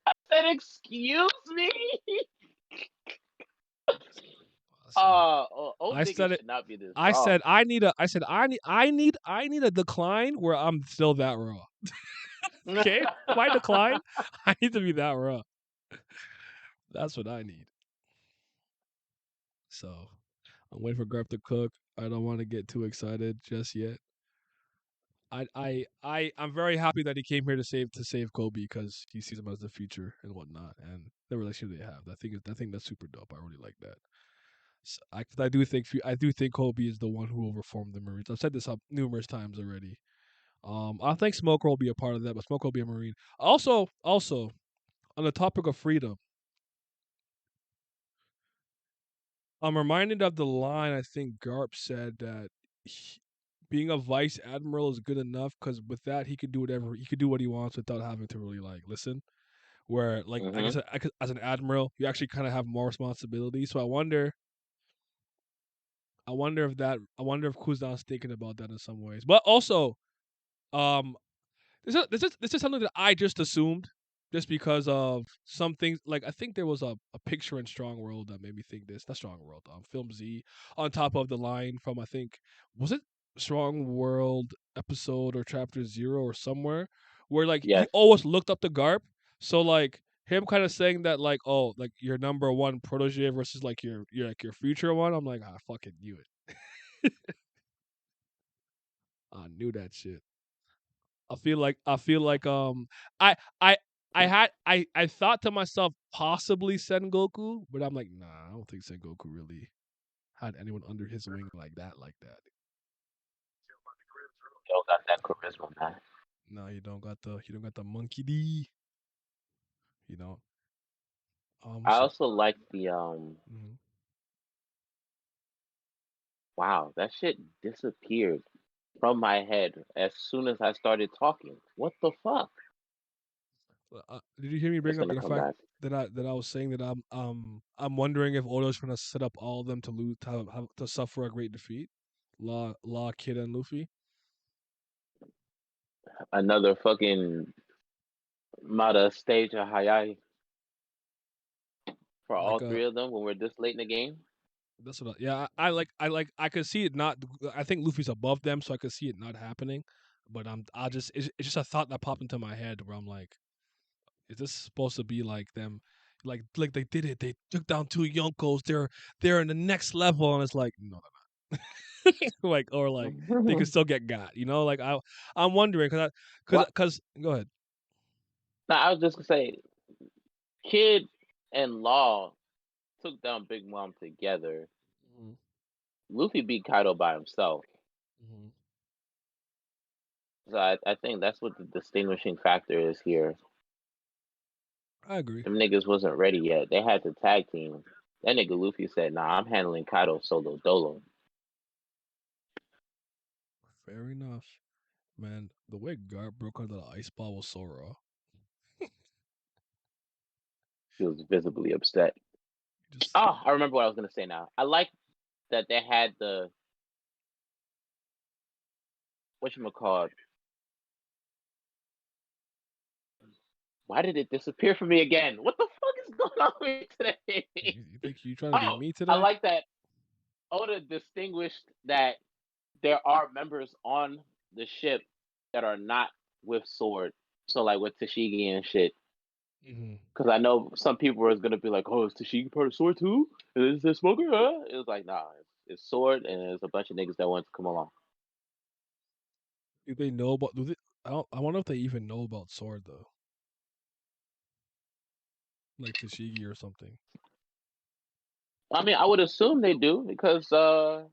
I said, "Excuse me." Old I niggas said it. should not be this I raw. said I need a decline where I'm still that raw. Okay, my decline, I need to be that raw. That's what I need. So I'm waiting for Garp to cook. I don't want to get too excited just yet. I'm very happy that he came here to save Kobe because he sees him as the future and whatnot, and the relationship they have. I think that's super dope. I really like that. So I do think Kobe is the one who will reform the Marines. I've said this up numerous times already. I think Smoker will be a part of that, but Smoker will be a Marine. Also, on the topic of freedom, I'm reminded of the line I think Garp said that being a vice admiral is good enough because with that he could do what he wants without having to really like listen. Where like I guess as an admiral, you actually kind of have more responsibility. So I wonder if Kuzan's thinking about that in some ways. But also, um, this is something that I just assumed, just because of some things. Like I think there was a picture in Strong World that made me think this. Not Strong World, Film Z, on top of the line from I think was it Strong World episode or chapter 0 or somewhere, where like he Yes. always looked up to Garp. So like him kind of saying that like, oh, like your number one protege versus like your future one. I'm like, I fucking knew it. I knew that shit. I feel like I I I thought to myself possibly Sengoku, but I'm like, nah, I don't think Sengoku really had anyone under his wing like that. Yo got that charisma, man. No, you don't got the monkey D. You know. I So also like the mhm. Wow, that shit disappeared from my head as soon as I started talking. What the fuck? Did you hear me It's bring up gonna the come fact back. that I was saying that I'm wondering if Odo's trying to set up all of them to lose to suffer a great defeat, Law, Kid, and Luffy. Another fucking Mata stage of Hayai for all Like three of them when we're this late in the game. that's what. Yeah, I could see it not. I think Luffy's above them, so I could see it not happening. But it's just a thought that popped into my head where I'm like, is this supposed to be like them? Like they did it. They took down two Yonkos. They're in the next level, and it's like no, they're not. Like they could still get got. You know, like I'm wondering What? because go ahead. No, I was just gonna say, Kid and Law took down Big Mom together. Mhm, Luffy beat Kaido by himself. mhm. So I think that's what the distinguishing factor is here. I agree. Them niggas wasn't ready yet. They had to tag team. That nigga Luffy said, "Nah, I'm handling Kaido solo dolo." Fair enough, man. The way Garp broke under the ice ball was so raw. He was visibly upset. Just Oh, I remember what I was gonna say now. I like that they had the whatchamacallit. Why did it disappear from me again? What the fuck is going on with me today? you think you trying to be Oh, me I today? like that Oda distinguished that there are members on the ship that are not with Sword. So like with Tashigi and shit. Hmm. Because I know some people are gonna be like, "Oh, is Tashigi part of Sword too? Is this Smoker?" Huh? It was like, nah, it's Sword, and there's a bunch of niggas that want to come along. Do they know about? Do they? I wonder if they even know about Sword though, like Tashigi or something. I mean, I would assume they do because I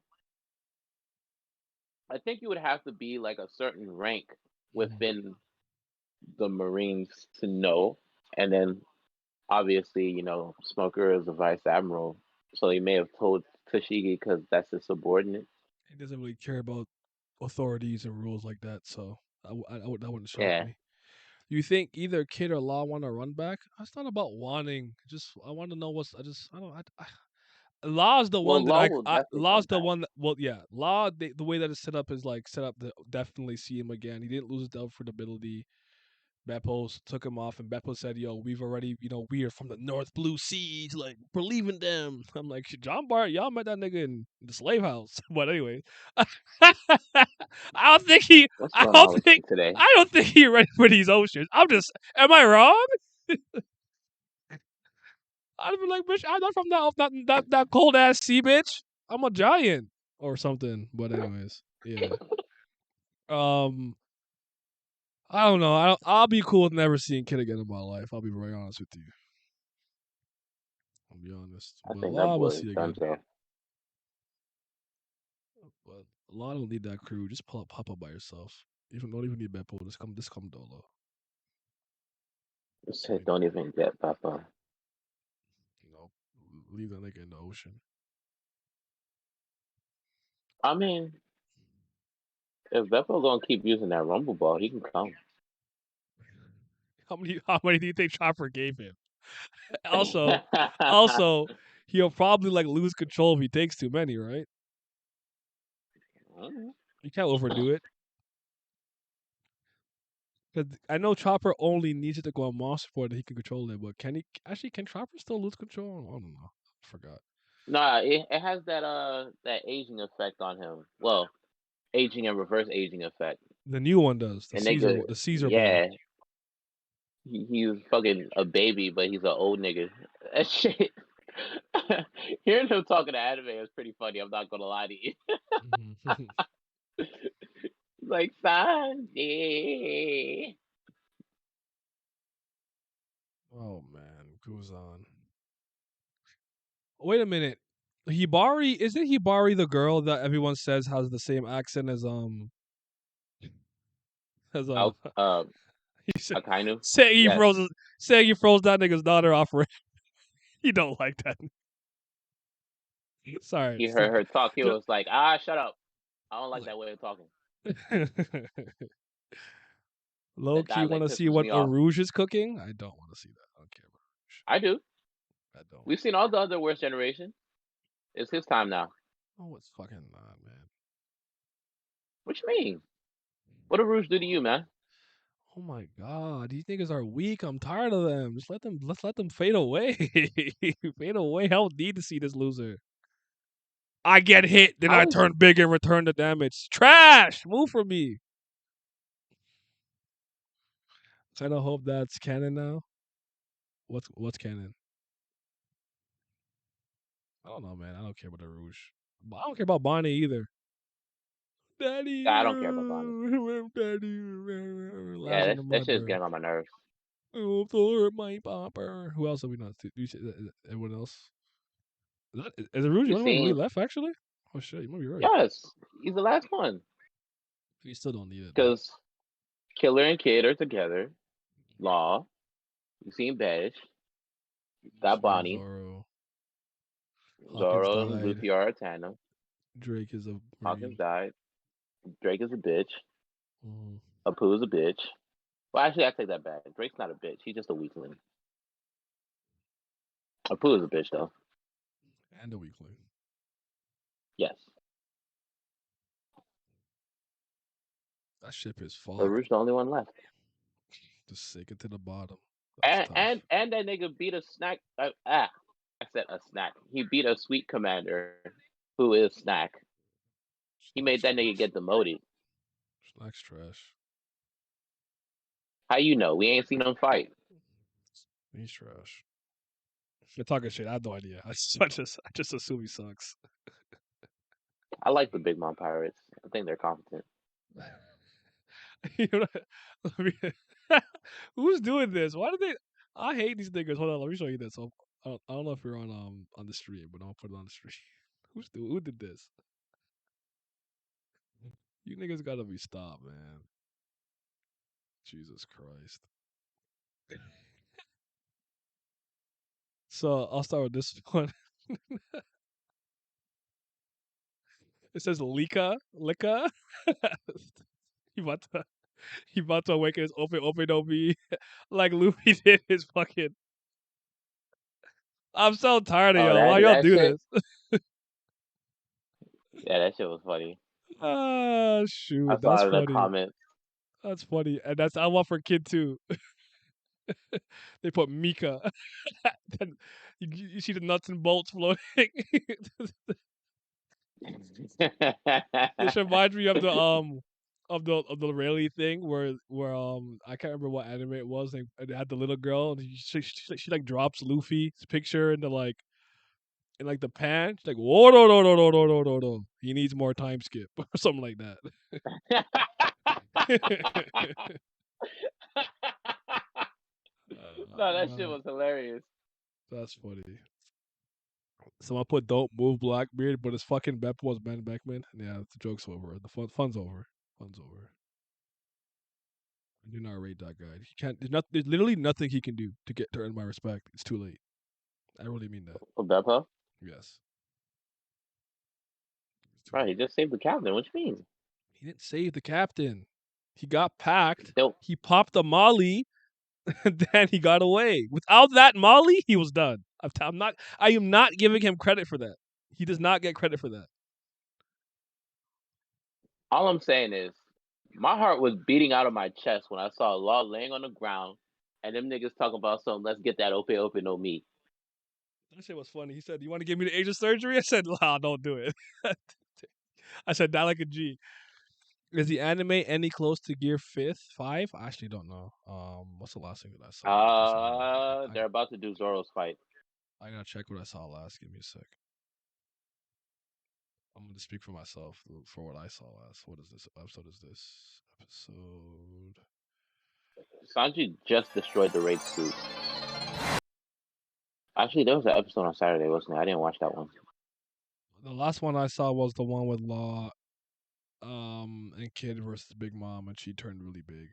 think you would have to be like a certain rank Hmm. within the Marines to know, and then obviously, Smoker is a vice admiral, so he may have told Tashigi because that's his subordinate. He doesn't really care about authorities and rules like that, so that wouldn't shock Yeah. me. You think either Kid or Law want to run back? It's not about wanting. Just I want to know what's. I don't. Law's the Well, one that Law will definitely come Law's the back. one that, well, yeah, Law, the way that it's set up is like set up to definitely see him again. He didn't lose his comfortability. Beppo took him off, and Beppo said, "Yo, we've already, we are from the North Blue Seas, like believe in them." I'm like, John Bart, y'all met that nigga in the slave house, but anyway, I don't think he, What's I going don't on with think, you today? I don't think he ready for these oceans. Am I wrong? I'd be like, bitch, I'm not from that cold ass sea, bitch. I'm a giant or something. But anyways, yeah. Um, I don't know. I'll be cool with never seeing Kid again in my life. I'll be very honest with you. I'll be honest. I But think that Law we'll boy is see done again. so. But Law don't need that crew. Just pop up by yourself. Even don't even need Beppo. Just come dolo. It So said, "Don't even get Papa." you know, leave that nigga in the ocean. I mean, if Beppo gonna keep using that Rumble Ball, he can come. How many do you think Chopper gave him? Also, also, he'll probably like lose control if he takes too many, right? You can't overdo it. Because I know Chopper only needs it to go on Monster Boy that he can control it, but can Chopper still lose control? I don't know. I forgot. Nah, it has that aging effect on him. Well, aging and reverse aging effect. The new one does. And nigga, The Caesar ball. yeah, he's fucking a baby, but he's an old nigga. That shit. Hearing him talking to anime is pretty funny. I'm not gonna lie to you. Mhm. Like Sandy. Oh man, Guzan. Wait a minute. Hibari, isn't Hibari the girl that everyone says has the same accent as Al, he said Akainu. saying Yes. he froze that nigga's daughter off. You don't like that. Sorry. He heard her talk. He Just- was like, shut up. I don't like that way of talking. Low That key want to dialect see pisses what me off. Arouge is cooking. I don't want to see that. I don't care about Arouge. I do. I don't. We've seen all the other worst generation. It's his time now. Oh, it's fucking not, man. What you mean? What did Rouge do to you, man? Oh my god, these niggas are weak. I'm tired of them. Just let them. Let's let them fade away. Fade away. I don't need to see this loser. I get hit, then I turn big and return the damage. Trash. Move from me. Kind of hope that's canon now. What's canon? I don't know, man. I don't care about the Rouge. But I don't care about Bonnie either. Daddy. I don't care about Bonnie. Daddy. Yeah, that shit's getting on my nerves. Oh, Thor, my popper. Who else have we not? Do you see everyone else? Is it Rouge the only one really left? Actually? Oh shit, you might be right. Yes, he's the last one. You still don't need it because Killer and Kid are together. Law. You've seen Bash. Got Bonnie. Zoro and Luffy are a tandem. Drake is a Hawkins died. Drake is a bitch. Mm. Apu is a bitch. Well, actually, I take that back. Drake's not a bitch. He's just a weakling. Apu is a bitch, though. And a weakling. Yes. That ship is fucked. Rouge the only one left. Just sink it to the bottom. And that nigga beat a snack. I said a snack. He beat a sweet commander who is Snack. He made that nigga get demoted. Snack's trash. How you know? We ain't seen him fight. He's trash. You're talking shit. I have no idea. I just assume he sucks. I like the Big Mom Pirates. I think they're competent. You know, who's doing this? Why do they? I hate these niggas. Hold on, let me show you this. I don't know if you're on the stream, but I'll put it on the stream. Who did this? You niggas gotta be stopped, man. Jesus Christ. So I'll start with this one. It says Lika. he about to awaken his open OB like Luffy did his fucking. I'm so tired of y'all. Why y'all do this? Yeah, that shit was funny. Ah, shoot. I saw That's it in funny. the comments. That's funny. And that's I want for Kid too. They put Mika. Then you see the nuts and bolts floating. This reminds me of the Rayleigh thing where I can't remember what anime it was. And it had the little girl and she like drops Luffy's picture into like in like the pan. She's like, whoa, no. He needs more time skip or something like that. No, that shit was hilarious. That's funny. Someone put "Don't Move Blackbeard," but it's fucking Beppo's Ben Beckman. Yeah, the joke's over. The fun's over. Fun's over. I do not rate that guy. He can't. There's literally nothing he can do to earn my respect. It's too late. I really mean that. For Beppo? Yes. Right, he just saved the captain. What you mean? He didn't save the captain. He got packed. Nope. He popped a molly, and then he got away. Without that molly, he was done. I am not giving him credit for that. He does not get credit for that. All I'm saying is, my heart was beating out of my chest when I saw Law laying on the ground and them niggas talking about something. Let's get that open no me. That shit was funny. He said, "You want to give me the age of surgery?" I said, "Nah, don't do it." I said, "Not like a G." Is the anime any close to Gear 5? I actually don't know. What's the last thing that I saw? They're about to do Zoro's fight. I gotta check what I saw last. Give me a sec. I'm gonna speak for myself for what I saw last. What is this episode? Episode. Sanji just destroyed the raid suit. Actually, there was an episode on Saturday, wasn't there? I didn't watch that one. The last one I saw was the one with Law, and Kid versus Big Mom, and she turned really big.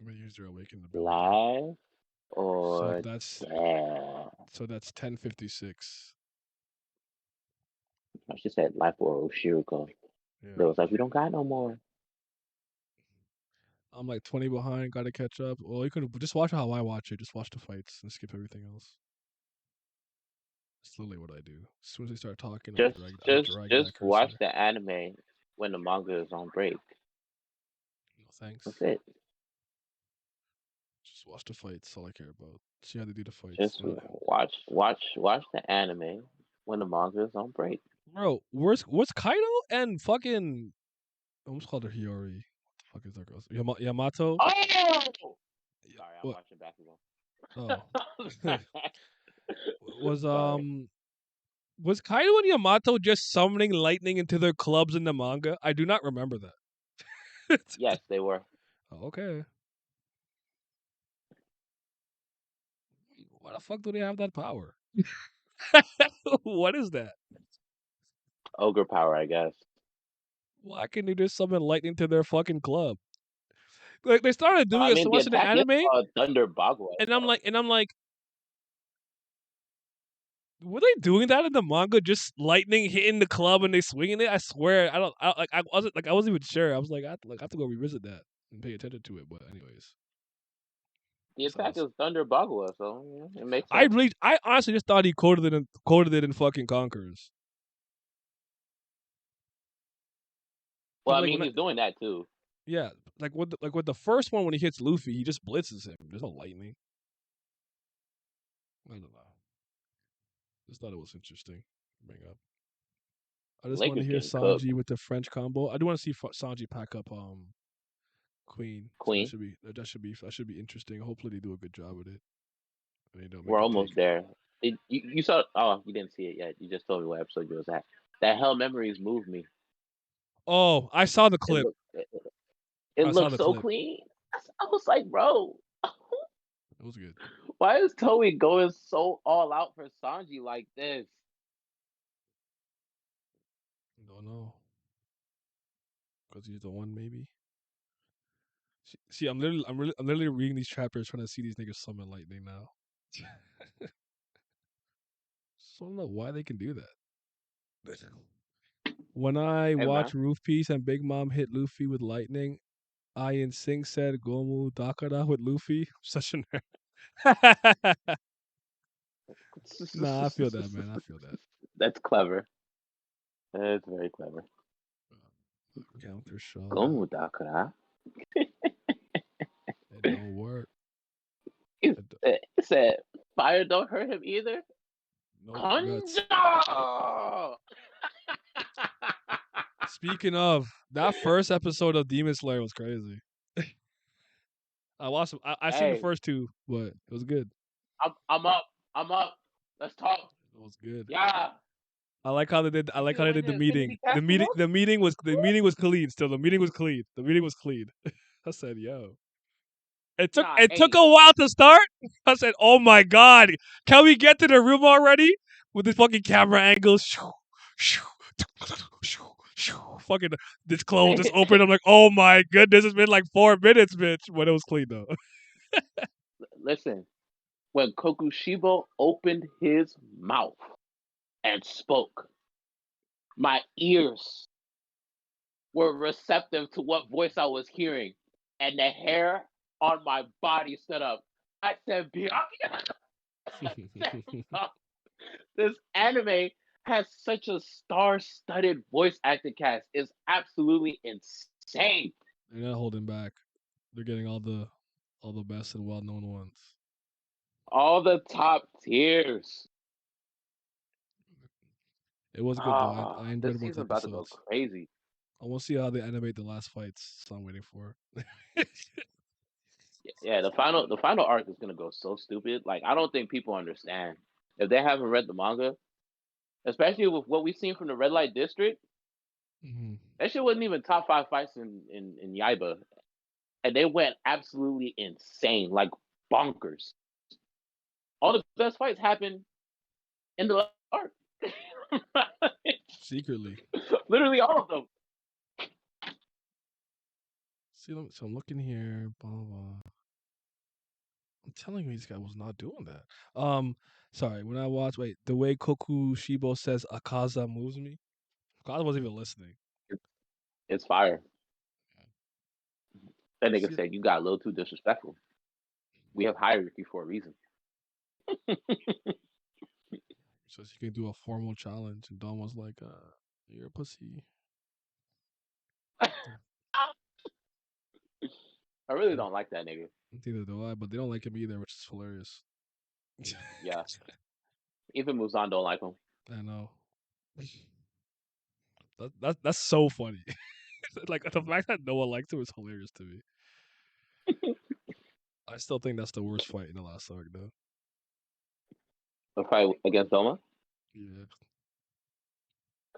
I'm gonna use her awaken the live or so that's 10:56. She said life or Shiriko. Yeah. They was like, we don't got no more. I'm like 20 behind, gotta catch up. Well, you could just watch how I watch it. Just watch the fights and skip everything else. That's literally what I do. As soon as they start talking, Just I drag that just watch cursor. the anime when the manga is on break. No thanks. That's it. Just watch the fights. That's all I care about. See how they do the fights. Just watch the anime when the manga is on break. Bro, where's Kaido and fucking I almost called her Hiyori. What the fuck is that girl's Yamato? Oh! Sorry, I'm What? watching basketball. Oh. Was Kaido and Yamato just summoning lightning into their clubs in the manga? I do not remember that. Yes, they were. Oh, okay. Why the fuck do they have that power? What is that? Ogre power, I guess. Why can they just summon lightning to their fucking club? Like they started doing I it mean, so the much in the attack is anime, called Thunder Bagua. and I'm like, were they doing that in the manga? Just lightning hitting the club and they swinging it? I swear, I wasn't even sure. I was like, I have to go revisit that and pay attention to it. But anyways, The attack is Thunder Bagua, so yeah, it makes I sense. I honestly just thought he quoted it in fucking Conquerors. Well, I Like mean, he's doing that too. yeah, like with the first one when he hits Luffy, he just blitzes him. There's no lightning. I don't know. Just thought it was interesting to bring up. I just want to Lakers hear getting cooked. Sanji with the French combo. I do want to see Sanji pack up Queen. Queen. So that should be interesting. Hopefully they do a good job with it. And they don't make We're it almost take. there. You saw? Oh, you didn't see it yet. You just told me what episode you was at. That Hell Memories moved me. Oh, I saw the clip. It I saw looked the so clip. clean. I was like, bro, It was good. why is Toei going so all out for Sanji like this? Don't know. Because he's the one, maybe. See, I'm literally reading these chapters, trying to see these niggas summon lightning now. So I don't know why they can do that. When I watch Roof Piece and Big Mom hit Luffy with lightning, I in sync said Gomu Dakara with Luffy. Such a nerd. Nah, I feel that, man. I feel that. That's clever. That's very clever. Counter shot. Gomu Dakara. It don't work. It said fire don't hurt him either. Nope, Konjo! Speaking of, that first episode of Demon Slayer was crazy. I watched. I seen the first two, but it was good. I'm up. Let's talk. It was good. Yeah. I like how they did. I like how they did the meeting. The meeting was clean. Still, the meeting was clean. I said, "Yo." It took a while to start. I said, "Oh my god, can we get to the room already?" With this fucking camera angles, fucking this closed, this open. I'm like, "Oh my goodness, it's been like 4 minutes, bitch." But it was clean though. Listen, when Kokushibo opened his mouth and spoke, my ears were receptive to what voice I was hearing, and the hair on my body stood up. I said, Bianca! This anime has such a star-studded voice acting cast. It's absolutely insane. They're not holding back. They're getting all the best and well-known ones. All the top tiers. It was good though. I enjoyed both episodes. About to go crazy. I want to see how they animate the last fights. So I'm waiting for. Yeah, the final arc is gonna go so stupid. Like I don't think people understand if they haven't read the manga, especially with what we've seen from the Red Light District. Mm-hmm. That shit wasn't even top 5 fights in Yaiba, and they went absolutely insane, like bonkers. All the best fights happened in the arc. Secretly. Literally all of them. See, so I'm looking here. Blah, blah. I'm telling you, this guy was not doing that. Sorry. When I watch, the way Kokushibo says Akaza moves me. God wasn't even listening. It's fire. That nigga See- said you got a little too disrespectful. We have hierarchy for a reason. Says you can do a formal challenge, and Don was like, "You're a pussy." I really don't like that nigga. Neither do I, but they don't like him either, which is hilarious. Yeah. Even Muzan don't like him. I know. That's so funny. Like the fact that no one liked him is hilarious to me. I still think that's the worst fight in the last arc, though. The fight against Doma. Yeah.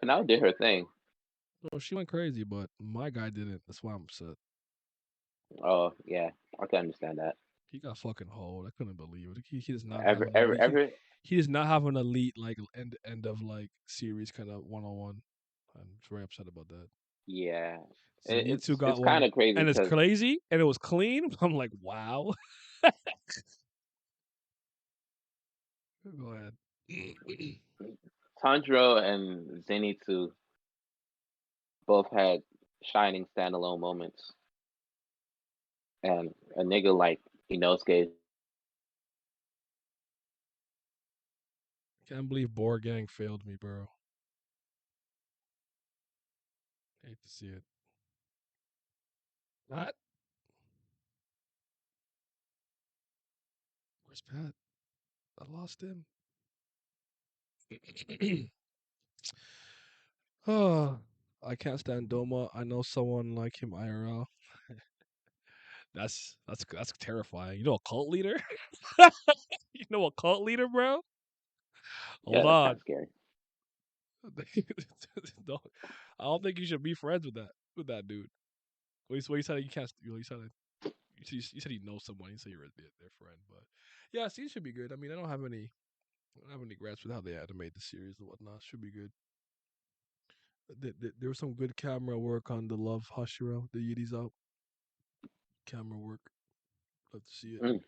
Canal did her thing. Well, she went crazy, but my guy didn't. That's why I'm upset. Oh yeah, I can understand that. He got fucking hauled. I couldn't believe it. He does not Every have an elite. every He does not have an elite like end of like series kind of 1-on-1. I'm very upset about that. yeah. Zenitsu got It's one, kind of crazy and it's because crazy, and it was clean. I'm like, wow. Go ahead. Tanjiro and Zenitsu both had shining standalone moments, and a nigga like Inosuke. Can't believe Boar Gang failed me, bro. Hate to see it. Not. Where's Pat? I lost him. Oh, I can't stand Doma. I know someone like him IRL. That's terrifying. You know a cult leader? You know a cult leader, bro? Yeah, Hold that's kind on. of scary. Don't, I don't think you should be friends with that dude. Well, you said you can't. You said you know someone. You said you're their friend, but yeah, see, it should be good. I mean, I don't have any gripes with how they animate the series and whatnot. Should be good. There was some good camera work on the Love Hashira, the Yiddies out. Camera work. Love to see it.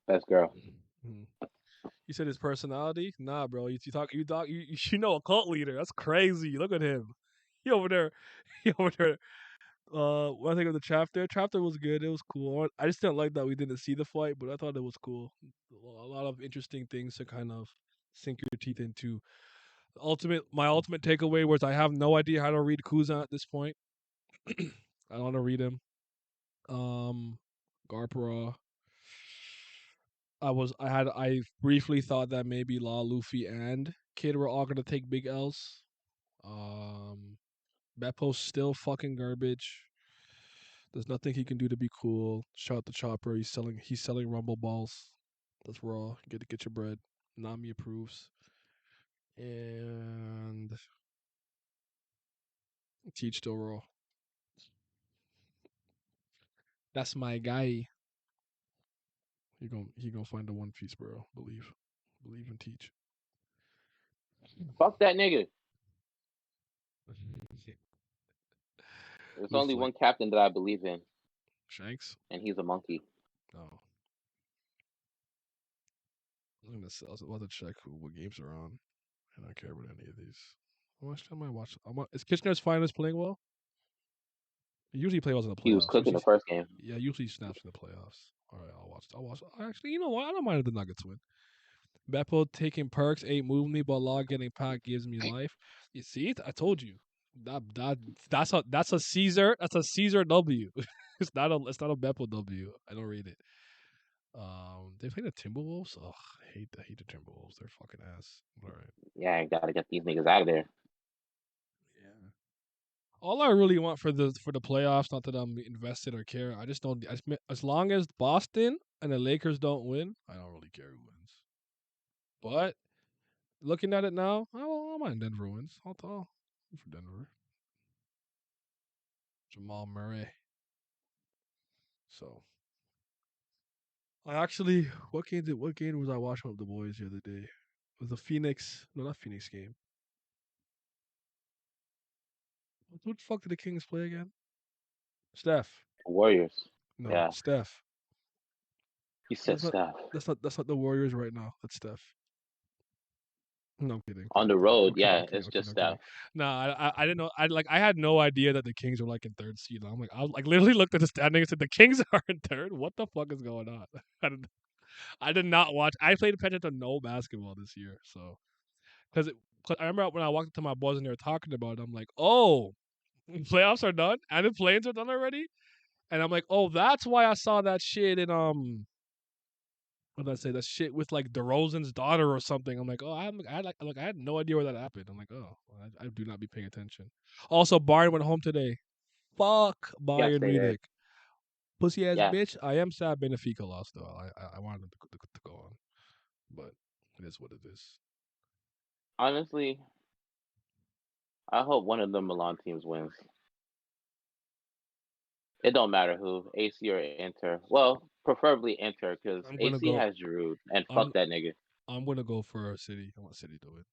Best girl. Mhm. You said his personality? Nah, bro. You know a cult leader. That's crazy. Look at him. He over there. He over there. What I think of the chapter. Chapter was good. It was cool. I just didn't like that we didn't see the fight, but I thought it was cool. A lot of interesting things to kind of sink your teeth into. My ultimate takeaway was I have no idea how to read Kuzan at this point. I don't want to read him. Garpra. I briefly thought that maybe Law, Luffy, and Kid were all gonna take big L's. Beppo's still fucking garbage. There's nothing he can do to be cool. Shout out to Chopper. He's selling Rumble Balls. That's raw. Get your bread. Nami approves. And Teach still raw. That's my guy. He gonna find the One Piece, bro. Believe in Teach. Fuck that nigga. There's Who's only like one captain that I believe in, Shanks? and he's a monkey. No. I was about to check what games are on. I don't care about any of these. I might watch. Is Kitchener's Finals playing well? He usually plays well in the He was playoffs. cooking the first game. Yeah, usually snaps in the playoffs. All right, I'll watch. Actually, you know what? I don't mind if the Nuggets win. Beppo taking perks ain't moving me, but Law getting packed gives me life. You see it? I told you. That's a Caesar. That's a Caesar W. It's not a Beppo W. I don't read it. They play the Timberwolves. Ugh, I hate the Timberwolves. They're fucking ass. All right. Yeah, I gotta get these niggas out of there. Yeah. All I really want for the playoffs, not that I'm invested or care. I just don't. As long as Boston and the Lakers don't win, I don't really care who wins. But looking at it now, I don't mind Denver wins. I'll for Denver. Jamal Murray. So I actually, what game was I watching with the boys the other day? It was the Phoenix, no, not Phoenix game. What the fuck did the Kings play again? Steph. Warriors. No, Yeah. Steph. He said That's not, stuff. that's not the Warriors right now. That's Steph. No, I'm kidding. On the I'm kidding. road, I'm kidding. yeah, I'm kidding. it's I'm kidding. just I'm that. kidding. Nah, I didn't know. I had no idea that the Kings were like in third seed. I'm like, I was like literally looked at the standings and said the Kings are in third. What the fuck is going on? I did not watch. I played attention to no basketball this year, so because I remember when I walked up to my boys and they were talking about it, I'm like, oh, playoffs are done and the planes are done already, and I'm like, oh, that's why I saw that shit in what did I say? That shit with like DeRozan's daughter or something. I'm like, oh, I had no idea where that happened. I'm like, oh, I do not be paying attention. Also, Bayern went home today. Fuck Yes, Bayern they did. Munich, pussy ass Yeah, bitch. I am sad Benfica lost though. I wanted them to go on, but it is what it is. honestly, I hope one of the Milan teams wins. It don't matter who, AC or Inter. Well, preferably Inter, because I'm gonna AC go. has Giroud, and I'm fuck that nigga. I'm gonna go for City. I want City to win.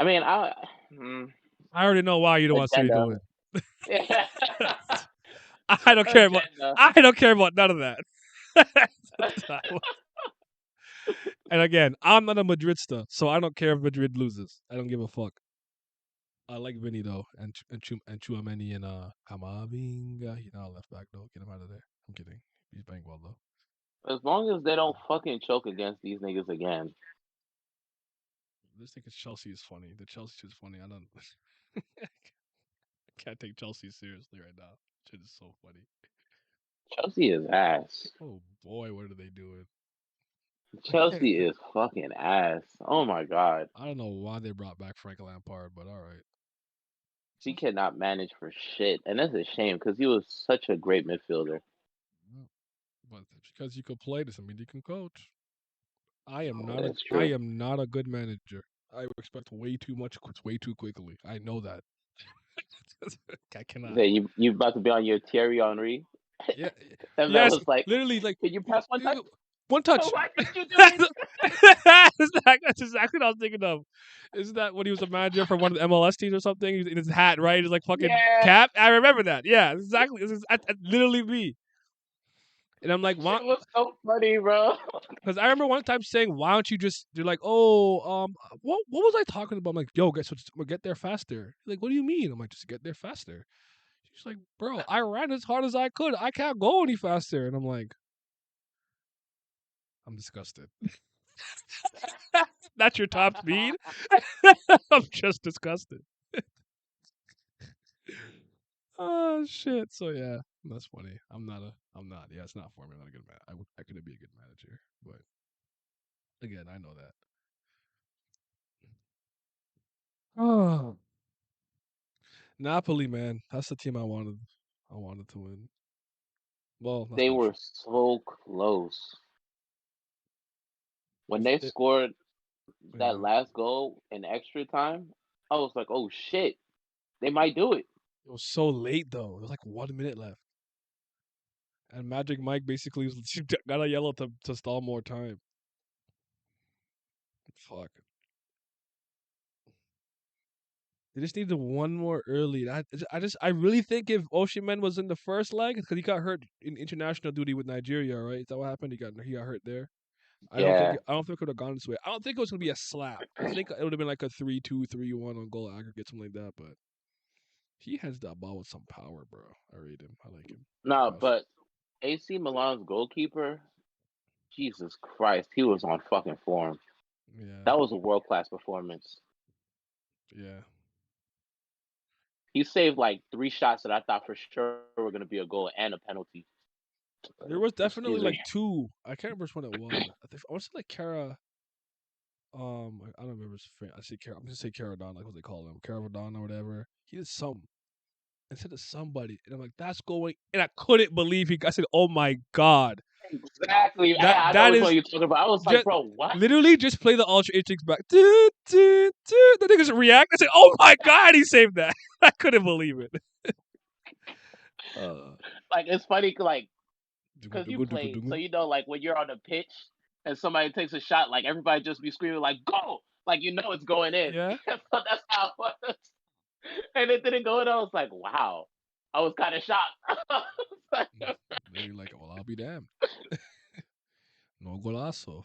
I mean, mm, I already know why you don't want City to agenda. win. Yeah. I don't care about. Agenda. I don't care about none of that. And again, I'm not a Madridista, so I don't care if Madrid loses. I don't give a fuck. I like Vinny though, and Chouameni and Kamavinga. He's not a left back though. Get him out of there. I'm kidding. He's playing well though. As long as they don't fucking choke against these niggas again. This thing is Chelsea is funny. The Chelsea is funny. I don't. I can't take Chelsea seriously right now. Shit is so funny. Chelsea is ass. Oh boy, what are they doing? Chelsea is fucking ass. Oh my god. I don't know why they brought back Frank Lampard, but all right. He cannot manage for shit. And that's a shame because he was such a great midfielder. But because you could play doesn't mean you can coach. I am Oh, not a that's I true. am not a good manager. I expect way too much way too quickly. I know that. I cannot. You about to be on your Thierry Henry? Yeah. And that Yes. was like, Literally, like can you pass one touch? one touch. Why did you do that's, it? that's exactly what I was thinking of. Isn't that when he was a manager for one of the MLS teams or something? He's in his hat, right? He's like fucking Yeah. cap. I remember that. Yeah, exactly. It's literally me. And I'm like, That why? shit was so funny, bro. Because I remember one time saying, "Why don't you just?" They're like, "Oh, what was I talking about?" I'm like, "Yo, guess what? We'll get there faster." He's like, "What do you mean?" I'm like, "Just get there faster." She's like, "Bro, I ran as hard as I could. I can't go any faster." And I'm like, "I'm disgusted." That's your top speed. I'm just disgusted. Oh shit. So yeah, that's funny. I'm not. Yeah, it's not for me. I'm not a good man. I couldn't be a good manager, but again, I know that. Oh. Napoli, man, that's the team I wanted. I wanted to win. Well, that's They not were true. so close. When It's they it, scored that yeah. last goal in extra time, I was like, oh shit, they might do it. It was so late though. There was like 1 minute left, and Magic Mike basically got a yellow to stall more time. Fuck. They just needed one more early. I really think if Oshimen was in the first leg, because he got hurt in international duty with Nigeria, right? Is that what happened? He got hurt there. Yeah. I don't think it would have gone this way. I don't think it was gonna be a slap. I think it would have been like a 3-2, 3-1 on goal aggregate, something like that. But he has that ball with some power, bro. I rate him. I like him. No, Gosh. but AC Milan's goalkeeper, Jesus Christ, he was on fucking form. Yeah. That was a world class performance. Yeah. He saved like 3 shots that I thought for sure were gonna be a goal and a penalty. There was definitely Excuse like me. two. I can't remember which one it was. I want to say like Kara. I don't remember his friend. I say Kara. I'm gonna say Caradon, like what they call him, Caravadon or whatever. He did some instead of somebody, and I'm like, that's going. And I couldn't believe he. I said, oh my god, Exactly. I know that which one is you're talking about. I was like, just bro, what? literally just play the Ultra Instincts back. Do, do, do. The niggas react. I said, oh my god, he saved that. I couldn't believe it. Like it's funny, like because you played, so you know, like when you're on the pitch and somebody takes a shot, like everybody just be screaming like "go!" Like you know it's going in. Yeah. So that's how it was. And it didn't go in. I was like, wow. I was kind of shocked. Then you're like, well, I'll be damned. No golazo.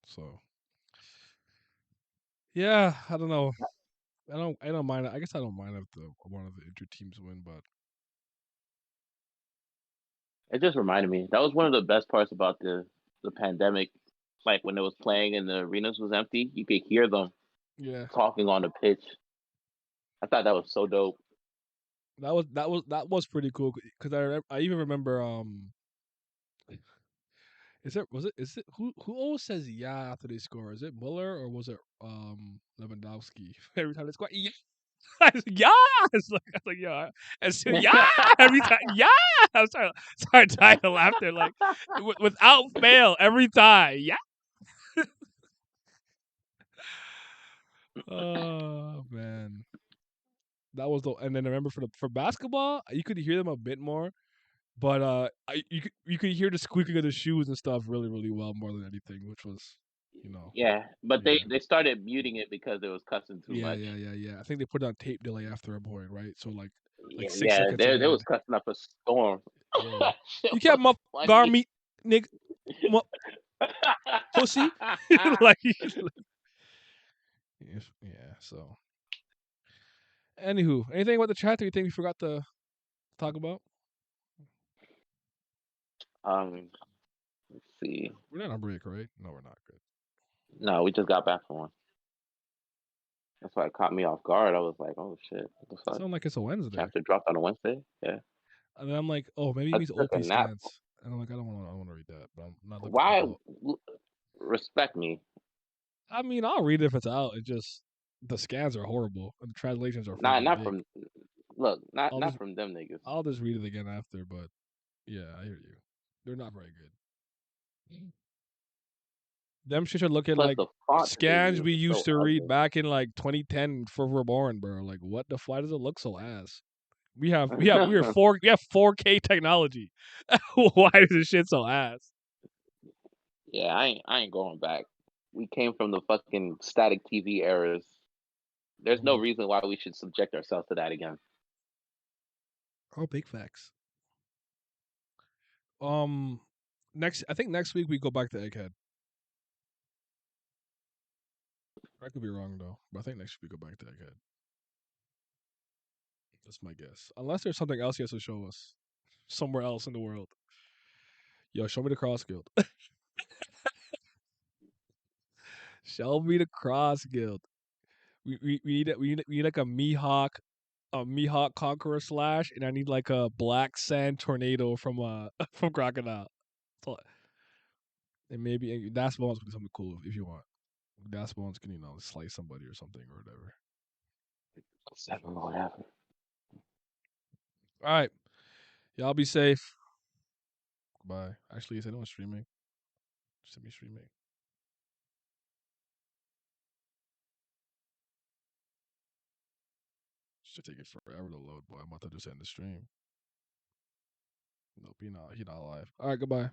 So Yeah, I don't know. I don't mind. I guess I don't mind if one of the inter teams win, but It just reminded me that was one of the best parts about the pandemic. Like when it was playing and the arenas was empty, you could hear them yeah, talking on the pitch. I thought that was so dope. that was pretty cool because I even remember is it who always says yeah after they score? Is it Muller or was it Lewandowski? Every time they score, yeah, yeah. I was like yeah, and so, yeah, every time, yeah. I'm sorry, dying of laughter, like without fail every time, yeah. Oh man, that was the. And then I remember for basketball, you could hear them a bit more, but you could hear the squeaking of the shoes and stuff really really well more than anything, which was, you know, Yeah, but they yeah. they started muting it because it was cussing too Yeah, much. yeah, yeah, yeah. I think they put on tape delay after a point, right? So like Yeah, 6 seconds they ahead. was cussing up a storm. Yeah. Shit You was can't muff guard funny. me, nigga, pussy. like, yeah. So, anywho, anything about the chat that you think we forgot to talk about? Let's see. We're not on break, right? No, we're not. Good. No, we just got back from one. That's why it caught me off guard. I was like, "Oh shit, what the fuck?" Sound like it's a Wednesday, Chapter dropped on a Wednesday. Yeah, and then I'm like, oh, maybe it I means took a OP nap. scans, and I'm like, I don't want to read that, but I'm not looking at Why? the. Respect me. I mean, I'll read it if it's out. It just the scans are horrible and the translations are freaking Not big. from. Look, I'll not just from them niggas. I'll just read it again after, but yeah, I hear you. They're not very good. Them shit should look at Plus like the fonts they scans use we is used so to read ugly. back in like 2010 for Reborn, bro. Like, what the? Why does it look so ass? We have 4K technology. Why is this shit so ass? Yeah, I ain't going back. We came from the fucking static TV eras. There's no Mhm. reason why we should subject ourselves to that again. Oh, big facts. Um, I think next week we go back to Egghead. I could be wrong though, but I think next week we go back to Egghead. That's my guess. Unless there's something else he has to show us somewhere else in the world. Yo, show me the cross guild. Show me the cross guild. We need like a Mihawk Conqueror Slash, and I need like a Black Sand Tornado from from Crocodile. So, and maybe Das Bones could be something cool if you want. Das Bones can slice somebody or something or whatever. Seven or whatever. All right, y'all be safe. Bye. Actually, is anyone streaming? Send me streaming. Should take it forever to load, boy. I'm about to just end the stream. Nope, he not live. All right, goodbye.